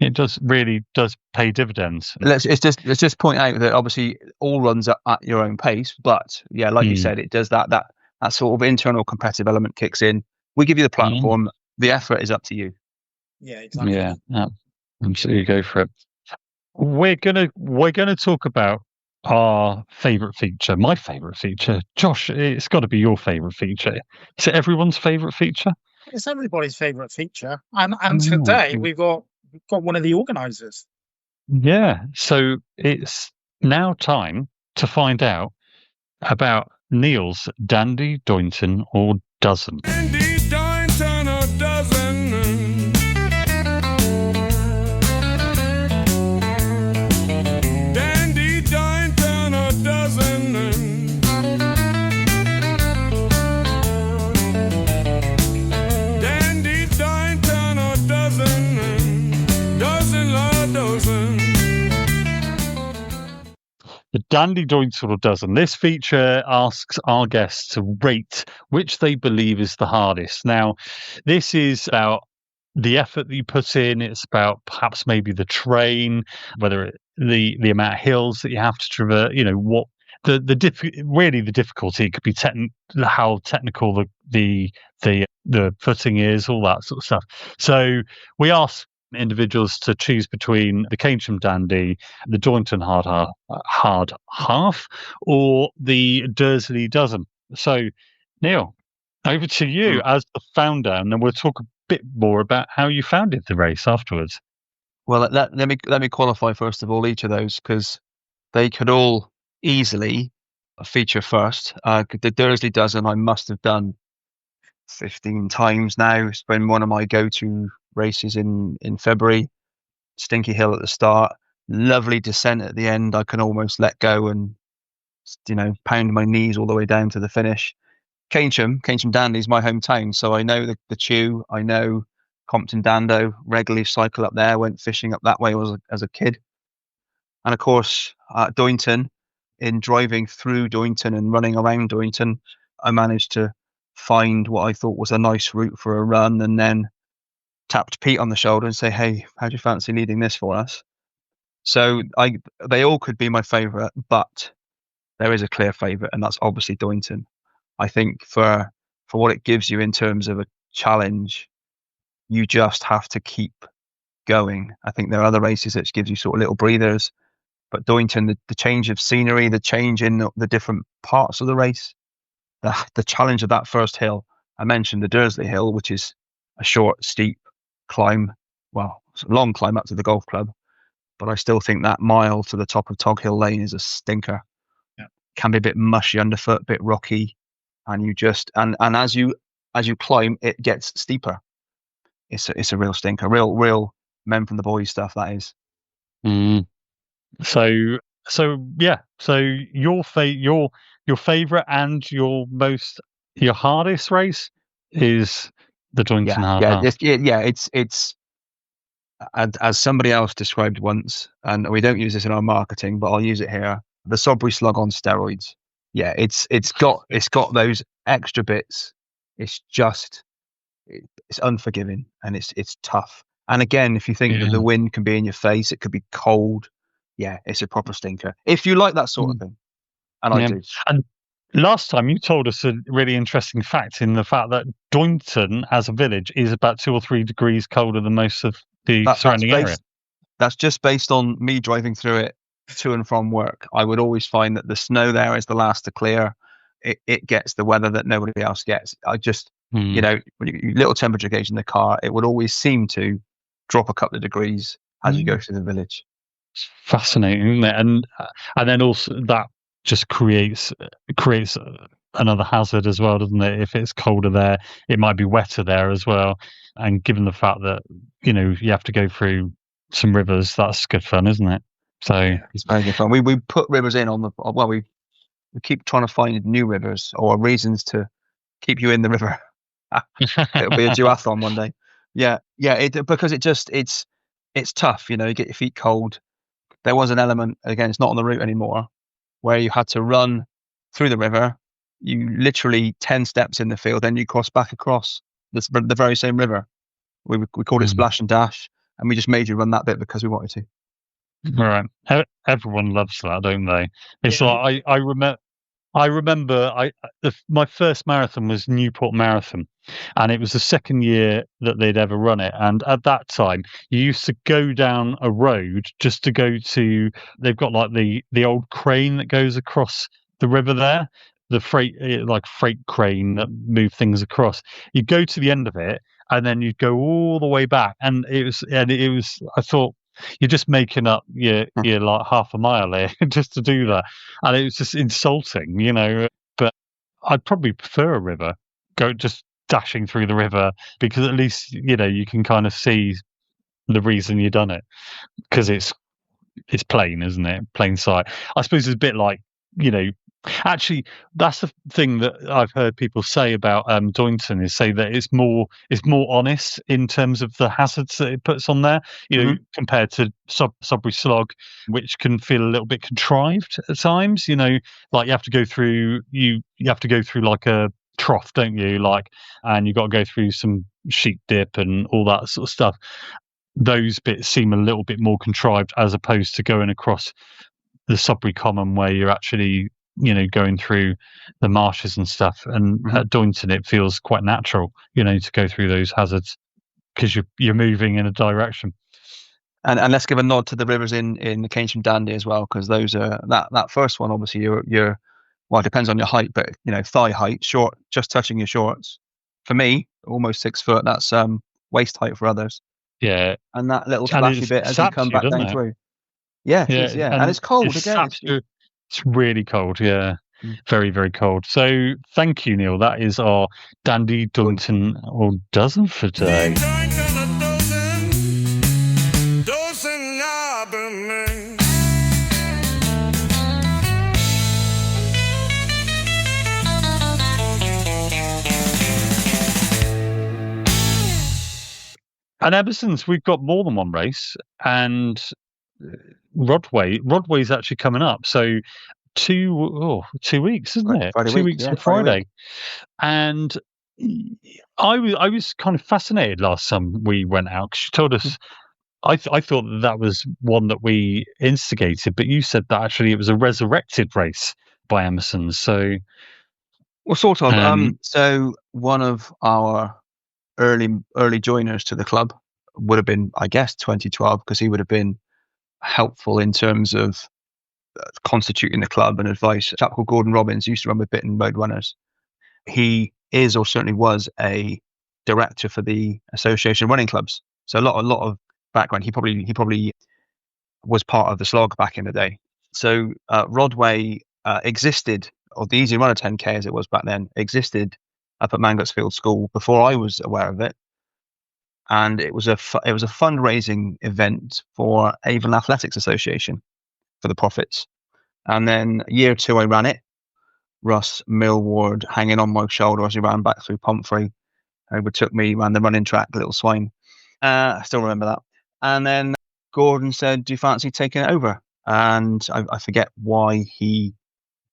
it really does pay dividends. Let's just point out that obviously all runs are at your own pace, but like you said, it does that sort of internal competitive element kicks in. We give you the platform, the effort is up to you. Yeah, exactly. Yeah, absolutely, go for it. We're gonna talk about our favourite feature, my favourite feature. Josh, it's got to be your favourite feature. Is it everyone's favourite feature? It's everybody's favourite feature. And today we've got one of the organisers. Yeah, so it's now time to find out about Neil's Dandy, Doynton or Dozen. Dandy, Doynton or Dozen. The Dandy, Doynton or Dozen. This feature asks our guests to rate which they believe is the hardest. Now, this is about the effort that you put in. It's about perhaps maybe the terrain, whether the amount of hills that you have to traverse. What the difficulty could be how technical the footing is, all that sort of stuff. So we ask individuals to choose between the Keynsham Dandy, the Doynton hard half, or the Dursley Dozen. So, Neil, over to you as the founder, and then we'll talk a bit more about how you founded the race afterwards. Well, let me qualify first of all each of those, because they could all easily feature first. The Dursley Dozen I must have done 15 times now. It's been one of my go-to races in February. Stinky hill at the start, lovely descent at the end. I can almost let go and pound my knees all the way down to the finish. Keynsham Dandy is my hometown, so I know the Chew. I know Compton Dando, regularly cycle up there, went fishing up that way as a kid. And of course, Doynton, in driving through Doynton and running around Doynton, I managed to find what I thought was a nice route for a run, and then tapped Pete on the shoulder and say, hey, how do you fancy leading this for us? So they all could be my favourite, but there is a clear favourite, and that's obviously Doynton. I think for what it gives you in terms of a challenge, you just have to keep going. I think there are other races that gives you sort of little breathers, but Doynton, the change of scenery, the change in the different parts of the race, the challenge of that first hill. I mentioned the Dursley Hill, which is a short, steep climb. Well, it's a long climb up to the golf club, but I still think that mile to the top of Tog Hill Lane is a stinker. Yeah. Can be a bit mushy underfoot, a bit rocky, and you just and as you climb, it gets steeper. It's a real stinker, real men from the boys stuff, that is. Mm. So yeah. So your favorite and your hardest race is the Doynton Hard. It's as somebody else described once, and we don't use this in our marketing, but I'll use it here: the Sodbury Slug on steroids. Yeah, it's got those extra bits. It's unforgiving, and it's tough. And again, if you think that the wind can be in your face, it could be cold. Yeah, it's a proper stinker. If you like that sort of thing, and I do. And last time you told us a really interesting fact in the fact that Doynton as a village is about 2 or 3 degrees colder than most of the surrounding area. That's just based on me driving through it to and from work. I would always find that the snow there is the last to clear. It gets the weather that nobody else gets. I just, when you little temperature gauge in the car, it would always seem to drop a couple of degrees as you go through the village. It's fascinating, isn't it? And then also that just creates another hazard as well, doesn't it? If it's colder there, it might be wetter there as well. And given the fact that you have to go through some rivers, that's good fun, isn't it? So it's very good fun. We put rivers in we keep trying to find new rivers or reasons to keep you in the river. It'll be a duathlon one day. Yeah, because it's tough. You get your feet cold. There was an element, again, it's not on the route anymore, where you had to run through the river. You literally 10 steps in the field, then you cross back across the very same river. We called it Splash and Dash, and we just made you run that bit because we wanted to. Right. Everyone loves that, don't they? It's like I remember my first marathon was Newport Marathon, and it was the second year that they'd ever run it. And at that time, you used to go down a road just to go to. They've got like the old crane that goes across the river there, the freight crane that move things across. You go to the end of it, and then you go all the way back. And it was. I thought, you're just making up your like half a mile here just to do that, and it was just insulting, But I'd probably prefer a river, go just dashing through the river, because at least you can kind of see the reason you've done it, because it's plain, isn't it? Plain sight. I suppose it's a bit like actually, that's the thing that I've heard people say about Doynton, is say that it's more honest in terms of the hazards that it puts on there, compared to Sodbury Slog, which can feel a little bit contrived at times. Like you have to go through like a trough, don't you? And you've got to go through some sheep dip and all that sort of stuff. Those bits seem a little bit more contrived, as opposed to going across the Sudbury Common, where you're actually going through the marshes and stuff. And at Doynton, it feels quite natural, to go through those hazards, because you're moving in a direction. And let's give a nod to the rivers in the Keynsham Dandy as well, because those are that first one. Obviously, you're well, it depends on your height, but thigh height, short, just touching your shorts. For me, almost 6 foot. That's waist height for others. Yeah, and that little splashy bit as you come back down through. Yeah, and it's cold again. It's really cold, yeah. Very, very cold. So thank you, Neil. That is our Dandy, Doynton, or dozen for today. And Emerson's, we've got more than one race, and Rodway's actually coming up. So 2 weeks, isn't it? 2 weeks on Friday. And I was kind of fascinated last time we went out, because she told us I thought that was one that we instigated, but you said that actually it was a resurrected race by Emerson. So, Well, sort of. So one of our early joiners to the club would have been, I guess, 2012, because he would have been helpful in terms of constituting the club and advice. A chap called Gordon Robbins used to run with Bitten Road Runners. He is, or certainly was, a director for the Association of Running Clubs. So a lot of background. He probably was part of the slog back in the day. So Rodway existed, or the Easy Runner 10K as it was back then, existed up at Mangotsfield School before I was aware of it. And it was a fundraising event for Avon Athletics Association for the profits. And then year 2, I ran it. Russ Millward hanging on my shoulder as he ran back through Pomfrey, overtook me, ran the running track, little swine. I still remember that. And then Gordon said, "Do you fancy taking it over?" And I forget why he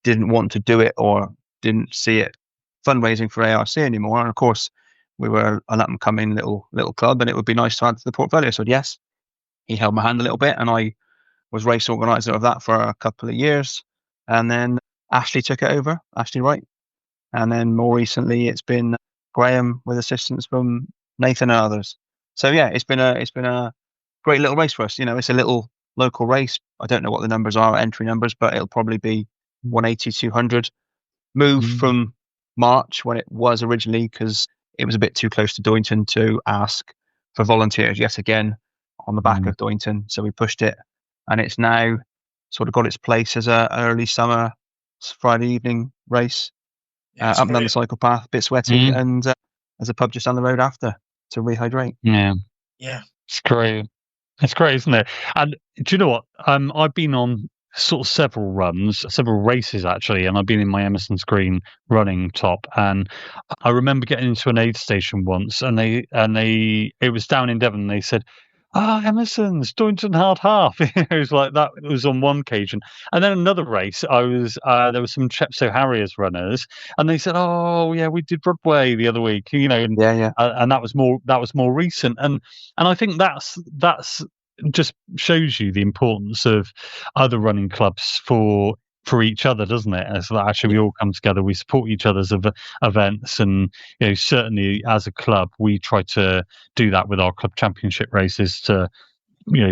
didn't want to do it or didn't see it fundraising for ARC anymore. And of course, we were an up-and-coming little club, and it would be nice to add to the portfolio. So yes, he held my hand a little bit, and I was race organizer of that for a couple of years. And then Ashley took it over, Ashley Wright. And then more recently, it's been Graham with assistance from Nathan and others. So yeah, it's been a great little race for us. It's a little local race. I don't know what the numbers are, entry numbers, but it'll probably be 180, 200. Moved from March when it was originally, because it was a bit too close to Doynton to ask for volunteers yet again on the back of Doynton. So we pushed it, and it's now sort of got its place as a early summer Friday evening race. Up and down the cycle path, a bit sweaty, and there's a pub just down the road after to rehydrate. Yeah, it's great. It's great, isn't it? And do you know what? I've been on sort of several races actually, and I've been in my Emerson's Green running top. And I remember getting into an aid station once, and it was down in Devon. And they said, Emerson's Doynton Hard Half. It was like that. It was on one occasion, and then another race. I was there was some Chepstow Harriers runners, and they said, "Oh yeah, we did Broadway the other week." And that was more recent. And I think that's just shows you the importance of other running clubs for each other, doesn't it? As that actually we all come together, we support each other's events, and certainly as a club we try to do that with our club championship races to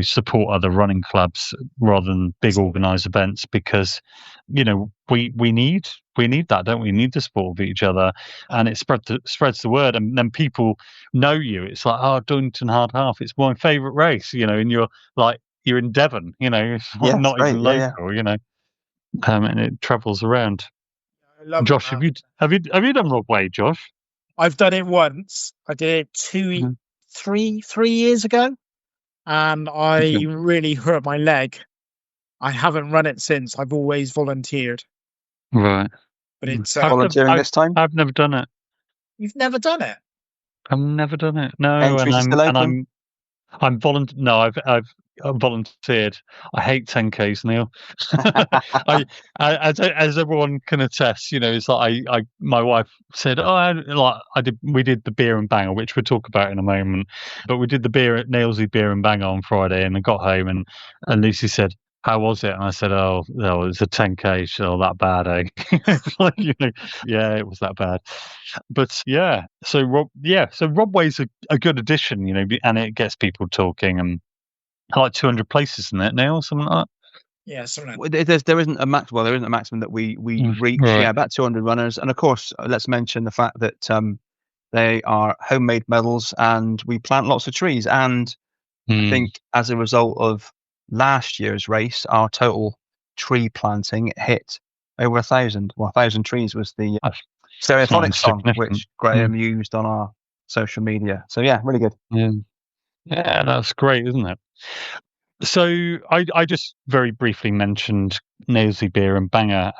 support other running clubs rather than big organised events, because we need that, don't we? We need the support of each other, and it spreads the word, and then people know you. It's like, Doynton Hard Half, it's my favourite race, and you're in Devon, it's not great, even local, and it travels around. I love Josh, that. have you done Broadway, Josh? I've done it once. I did it 3 years ago, and I really hurt my leg. I haven't run it since. I've always volunteered. Right. But it's volunteering this time? I've never done it. You've never done it? I've never done it. No, Entries are still open? I'm I've volunteered. I hate 10Ks, Neil. As everyone can attest, it's like my wife said, we did the beer and banger, which we'll talk about in a moment. But we did the Nailsy beer and banger on Friday, and I got home, and Lucy said, "How was it?" And I said, "Oh, no, it's a 10K. So that bad, eh?" Yeah, it was that bad. But yeah, so Rodway's a good addition, and it gets people talking, and like 200 places, isn't it, Neil? Something like that. Yeah, something like that. There isn't a maximum that we reach. Right. Yeah, about 200 runners, and of course, let's mention the fact that they are homemade medals, and we plant lots of trees. And I think as a result of last year's race, our total tree planting hit over 1,000. Well, 1,000 trees was the stereophonic song which Graham used on our social media. So yeah, really good. Yeah, that's great, isn't it? So I just very briefly mentioned Nailsy Beer and Banger,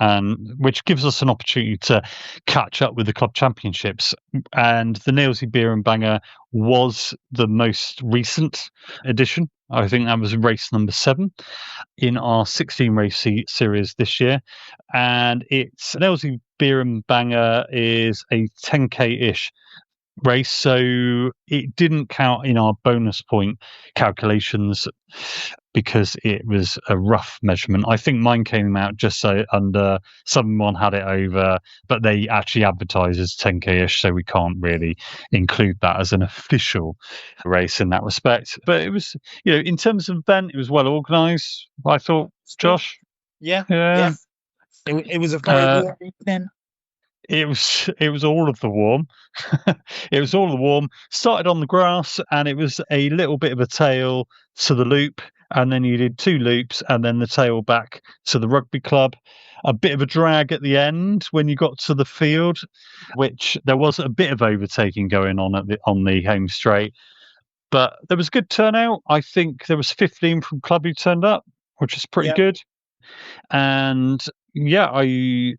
which gives us an opportunity to catch up with the club championships. And the Nailsy Beer and Banger was the most recent edition. I think that was race number 7 in our 16 race series this year. And it's Nailsy Beer and Banger is a 10K-ish race, so it didn't count in our bonus point calculations because it was a rough measurement. I think mine came out just so under, someone had it over, but they actually advertise as 10k-ish, so we can't really include that as an official race in that respect. But it was, in terms of event, it was well organised, I thought, Josh. Yeah. It was a very warm evening. It was all of the warm. It was all of the warm. Started on the grass, and it was a little bit of a tail to the loop, and then you did 2 loops, and then the tail back to the rugby club. A bit of a drag at the end when you got to the field, which there was a bit of overtaking going on on the home straight. But there was good turnout. I think there was 15 from club who turned up, which is pretty good. And I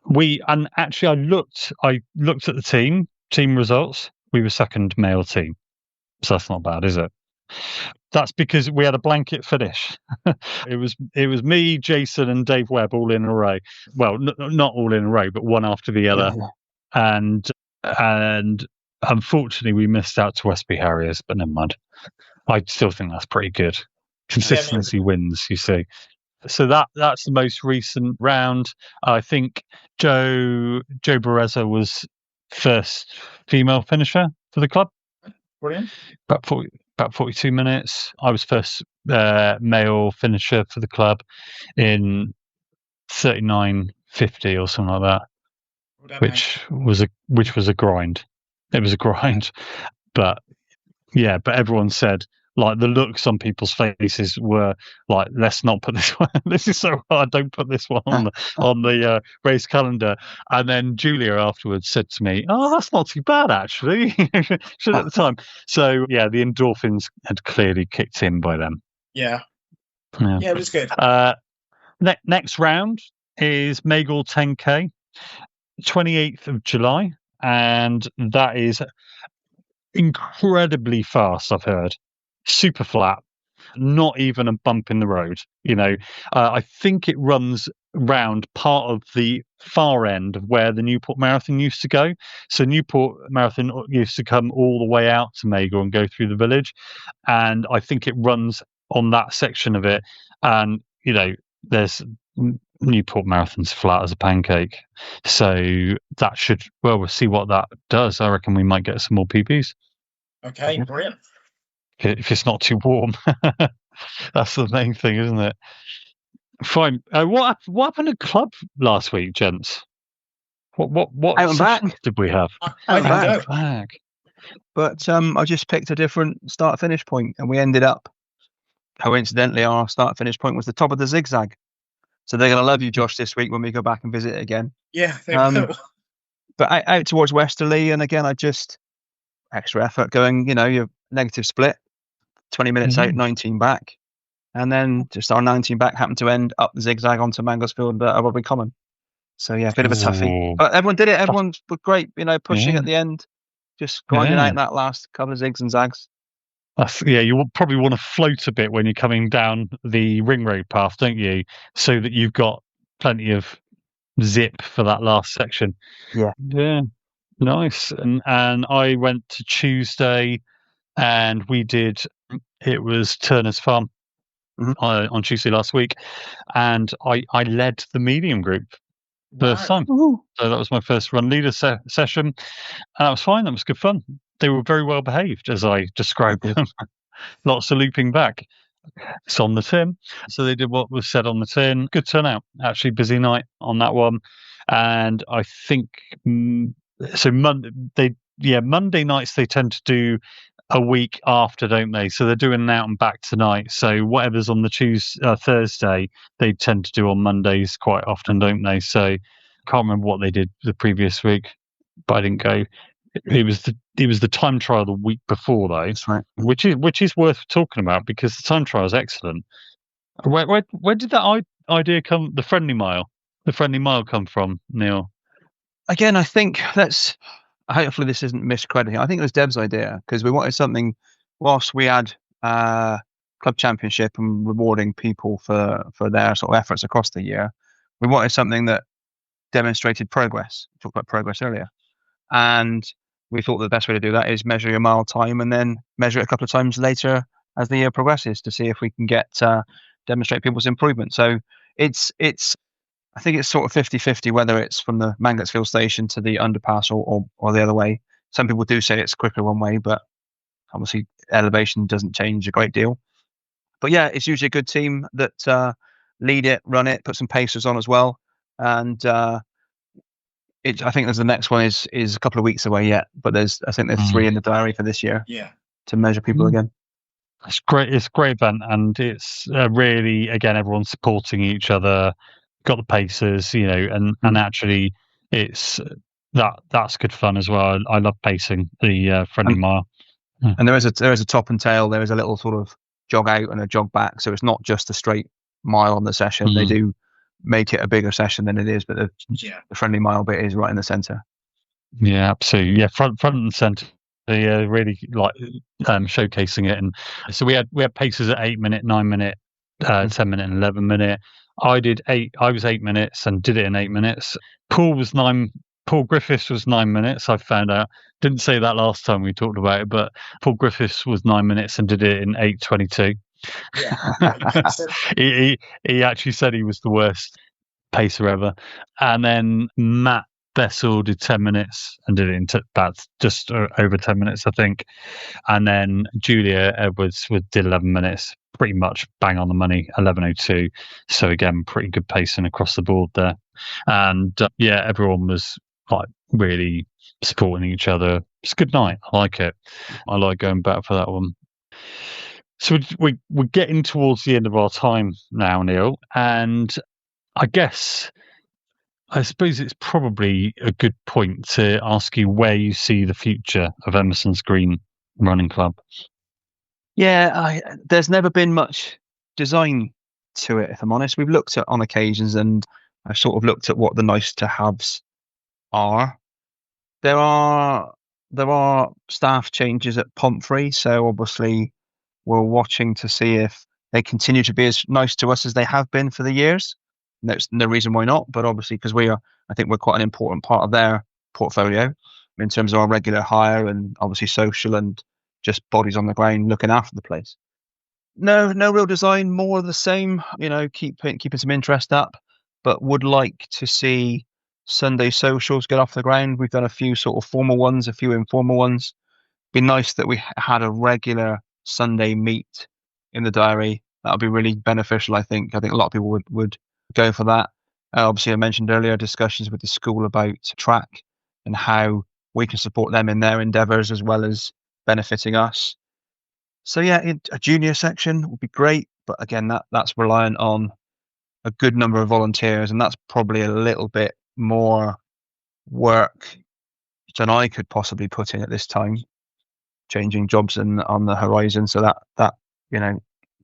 looked at the team results. We were second male team, so that's not bad, is it? That's because we had a blanket finish. It was me, Jason, and Dave Webb all in a row. Well, not all in a row, but one after the other. And unfortunately, we missed out to Westby Harriers, but never mind. I still think that's pretty good. Consistency wins, you see. So that's the most recent round. I think Jo Bereza was first female finisher for the club. Brilliant. About 42 minutes. I was first male finisher for the club in 39:50 or something like that, which was a grind. It was a grind, but everyone said, like, the looks on people's faces were like, let's not put this one. This is so hard. Don't put this one on the race calendar. And then Julia afterwards said to me, "Oh, that's not too bad, actually." Should at the time. So the endorphins had clearly kicked in by then. Yeah, it was good. Next round is Magor 10K, 28th of July, and that is incredibly fast. I've heard. Super flat, not even a bump in the road. I think it runs round part of the far end of where the Newport Marathon used to go. So Newport Marathon used to come all the way out to Magor and go through the village, and I think it runs on that section of it. And there's Newport Marathon's flat as a pancake, so that should, we'll see what that does. I reckon we might get some more PBs. Okay, brilliant. If it's not too warm. That's the main thing, isn't it? Fine. What happened at club last week, gents? What out and back did we have? Out and back. But I just picked a different start finish point, and we ended up, coincidentally, our start finish point was the top of the zigzag. So they're going to love you, Josh, this week when we go back and visit again. Yeah, they will. But out towards Westerly, and again, I just extra effort going. Your negative split. 20 minutes out, 19 back. And then just our 19 back happened to end up the zigzag onto Mangorsfield at Rugby Common. So, a bit of a toughie. But everyone did it. Everyone was great, pushing at the end, just grinding out that last couple of zigs and zags. You probably want to float a bit when you're coming down the ring road path, don't you? So that you've got plenty of zip for that last section. Yeah. Nice. And I went to Tuesday, and it was Turner's Farm on Tuesday last week, and I led the medium group first time. So that was my first run leader session, and that was fine. That was good fun. They were very well behaved, as I described them. Lots of looping back. It's on the tin. So they did what was said on the tin. Good turnout. Actually, busy night on that one. And I think so. Monday nights they tend to do a week after, don't they? So they're doing an out and back tonight. So whatever's on the Thursday, they tend to do on Mondays quite often, don't they? So I can't remember what they did the previous week, but I didn't go. It was the time trial the week before, though. That's right. Which is worth talking about because the time trial is excellent. Where did that idea come? The friendly mile come from, Neil? Again, I think hopefully this isn't miscrediting. I think it was Deb's idea because we wanted something whilst we had club championship and rewarding people for their sort of efforts across the year. We wanted something that demonstrated progress. We talked about progress earlier. And we thought the best way to do that is measure your mile time and then measure it a couple of times later as the year progresses to see if we can demonstrate people's improvement. So I think it's sort of 50-50 whether it's from the Mangotsfield station to the underpass or the other way. Some people do say it's quicker one way, but obviously elevation doesn't change a great deal. But yeah, it's usually a good team that lead it, run it, put some pacers on as well. And I think there's the next one is a couple of weeks away yet, but there's 3 in the diary for this year. Yeah. To measure people again. It's great. It's a great event, and it's really, again, everyone's supporting each other. Got the paces, and actually, it's that's good fun as well. I love pacing the friendly mile. Yeah. And there is a top and tail. There is a little sort of jog out and a jog back, so it's not just a straight mile on the session. They do make it a bigger session than it is, but the friendly mile bit is right in the centre. Yeah, absolutely. Yeah, front and centre. They really like showcasing it, and so we had paces at 8 minute, 9 minute, 10 minute, and 11 minute. I was 8 minutes and did it in 8 minutes. Paul Griffiths was 9 minutes. I found out. Didn't say that last time we talked about it, but Paul Griffiths was 9 minutes and did it in 8:22. Yeah. he actually said he was the worst pacer ever. And then Matt Bessel did 10 minutes and did it in about just over 10 minutes, I think. And then Julia Edwards did 11 minutes, pretty much bang on the money, 11:02. So again, pretty good pacing across the board there. And everyone was like really supporting each other. It's a good night. I like it. I like going back for that one. So we're getting towards the end of our time now, Neil, and I suppose it's probably a good point to ask you where you see the future of Emerson's Green Running Club. Yeah, there's never been much design to it, if I'm honest. We've looked at on occasions, and I've sort of looked at what the nice to haves are. There are staff changes at Pomfrey, so obviously we're watching to see if they continue to be as nice to us as they have been for the years. There's no reason why not, but obviously because I think we're quite an important part of their portfolio in terms of our regular hire and obviously social and just bodies on the ground looking after the place. No real design, more of the same, keeping some interest up, but would like to see Sunday socials get off the ground. We've done a few sort of formal ones, a few informal ones. Be nice that we had a regular Sunday meet in the diary. That would be really beneficial, I think. I think a lot of people would go for that. Obviously, I mentioned earlier discussions with the school about track and how we can support them in their endeavours as well as benefiting us. So yeah, a junior section would be great, but again, that's reliant on a good number of volunteers, and that's probably a little bit more work than I could possibly put in at this time. Changing jobs on the horizon, so that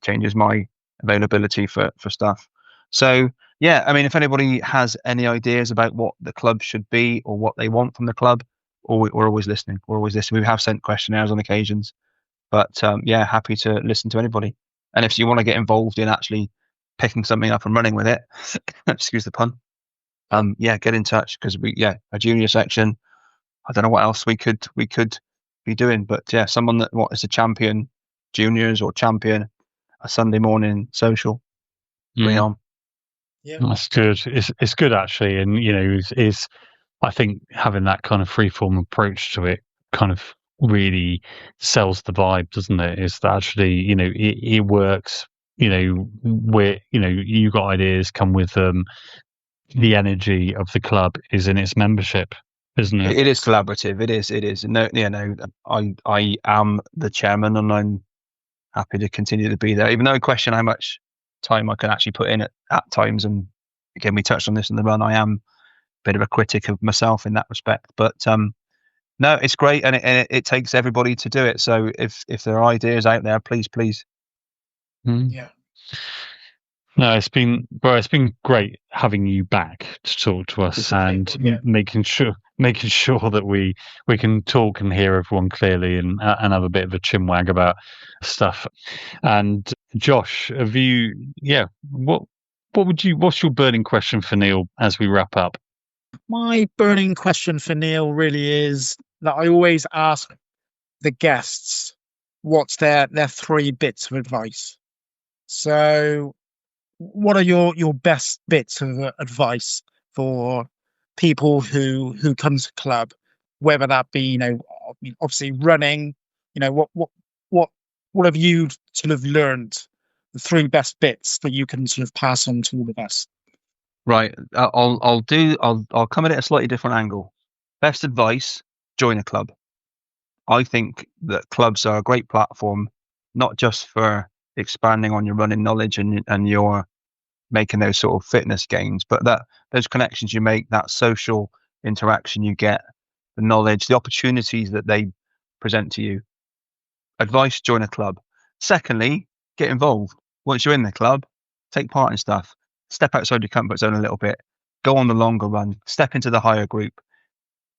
changes my availability for stuff. So yeah, I mean, if anybody has any ideas about what the club should be or what they want from the club, we're always listening. We have sent questionnaires on occasions, but happy to listen to anybody. And if you want to get involved in actually picking something up and running with it, excuse the pun, get in touch, because a junior section. I don't know what else we could be doing, but someone that is a champion juniors or champion a Sunday morning social. Bring on. Yeah, that's good. It's good actually, and is I think having that kind of freeform approach to it kind of really sells the vibe, doesn't it? Is that actually it works. Where you got ideas, come with them. The energy of the club is in its membership, isn't it? It is collaborative. It is. No, I am the chairman, and I'm happy to continue to be there, even though I question how much time I can actually put in at times. And again, we touched on this in the run. I am a bit of a critic of myself in that respect, but no, it's great, and it takes everybody to do it. So if there are ideas out there, please. Yeah. No, it's been great having you back to talk to us and making sure that we can talk and hear everyone clearly and have a bit of a chinwag about stuff. And Josh, have you? Yeah, what's your burning question for Neil as we wrap up? My burning question for Neil really is: that I always ask the guests what's their 3 bits of advice. So what are your best bits of advice for people who come to club, whether that be, obviously running, what have you sort of learned, the 3 best bits that you can sort of pass on to all of us? Right. I'll come at it a slightly different angle. Best advice: join a club. I think that clubs are a great platform, not just for expanding on your running knowledge and your making those sort of fitness gains, but that those connections you make, that social interaction you get, the knowledge, the opportunities that they present to you. Advice: join a club. Secondly, get involved. Once you're in the club, take part in stuff. Step outside your comfort zone a little bit. Go on the longer run. Step into the higher group.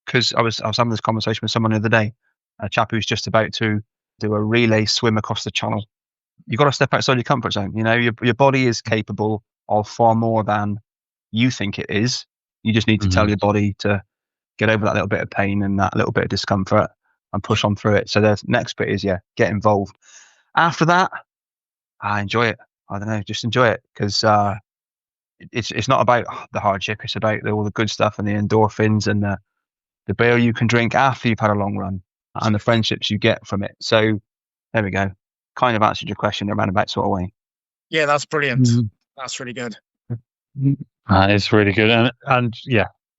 Because I was having this conversation with someone the other day, a chap who's just about to do a relay swim across the channel. You've got to step outside your comfort zone. Your body is capable of far more than you think it is. You just need to tell your body to get over that little bit of pain and that little bit of discomfort and push on through it. So the next bit is, get involved. After that, enjoy it. I don't know, just enjoy it, because it's not about the hardship. It's about all the good stuff and the endorphins and the beer you can drink after you've had a long run and the friendships you get from it. So there we go. Kind of answered your question in a roundabout sort of way. Yeah, that's brilliant. That's really good. It's really good. And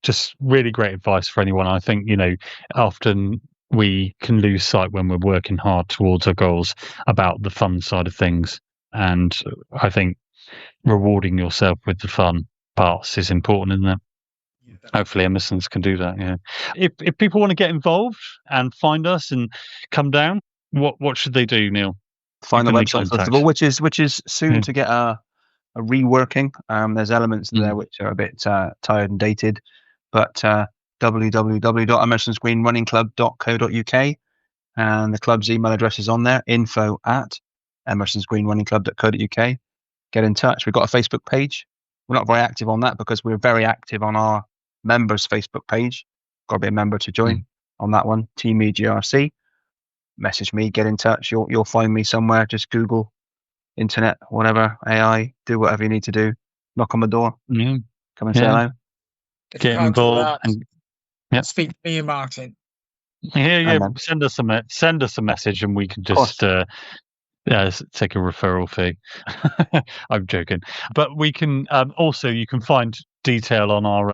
just really great advice for anyone. I think, often we can lose sight when we're working hard towards our goals about the fun side of things. And I think rewarding yourself with the fun parts is important, isn't it? Yeah. Hopefully Emerson's can do that. Yeah. If people want to get involved and find us and come down, what should they do, Neil? Find the website first of all, which is soon to get a reworking. There's elements there which are a bit tired and dated, but www.emersonsgreenrunningclub.co.uk, and the club's email address is on there, info@emersonsgreenrunningclub.co.uk. Get in touch. We've got a Facebook page. We're not very active on that because we're very active on our members' Facebook page. Got to be a member to join on that one. Team EGRC. Message me, get in touch. You'll find me somewhere. Just Google, internet, whatever, AI. Do whatever you need to do. Knock on the door. Come and say hello. Get involved. Speak to me and Martin. Send us a message, and we can just take a referral fee. I'm joking, but we can also, you can find detail on our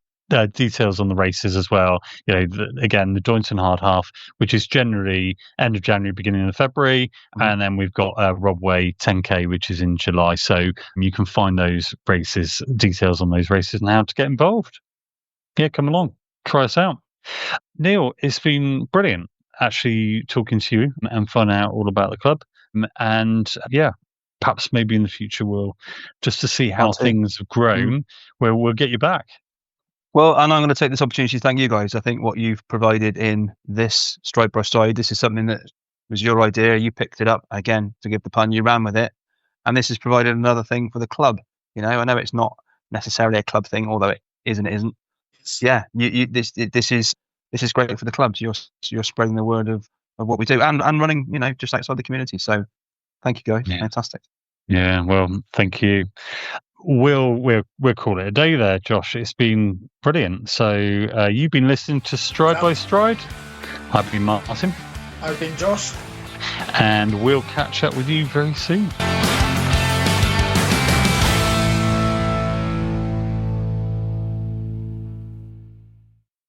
details on the races as well. Again, the Doynton Hard Half, which is generally end of January, beginning of February, and then we've got Robway 10K, which is in July. So you can find those races, details on those races, and how to get involved. Come along, try us out. Neil, it's been brilliant actually talking to you and finding out all about the club. And perhaps maybe in the future we'll, just to see how things have grown, we'll get you back. Well, and I'm going to take this opportunity to thank you guys. I think what you've provided in this Stride by Stride, this is something that was your idea. You picked it up, again, to give the pun, you ran with it. And this has provided another thing for the club. I know it's not necessarily a club thing, although it is and it isn't. This is great for the clubs. You're spreading the word of what we do and running, just outside the community. So thank you guys. Fantastic. Yeah, well, thank you. We'll call it a day there, Josh. It's been brilliant. So you've been listening to Stride by Stride. I've been Martin. I've been Josh. And we'll catch up with you very soon.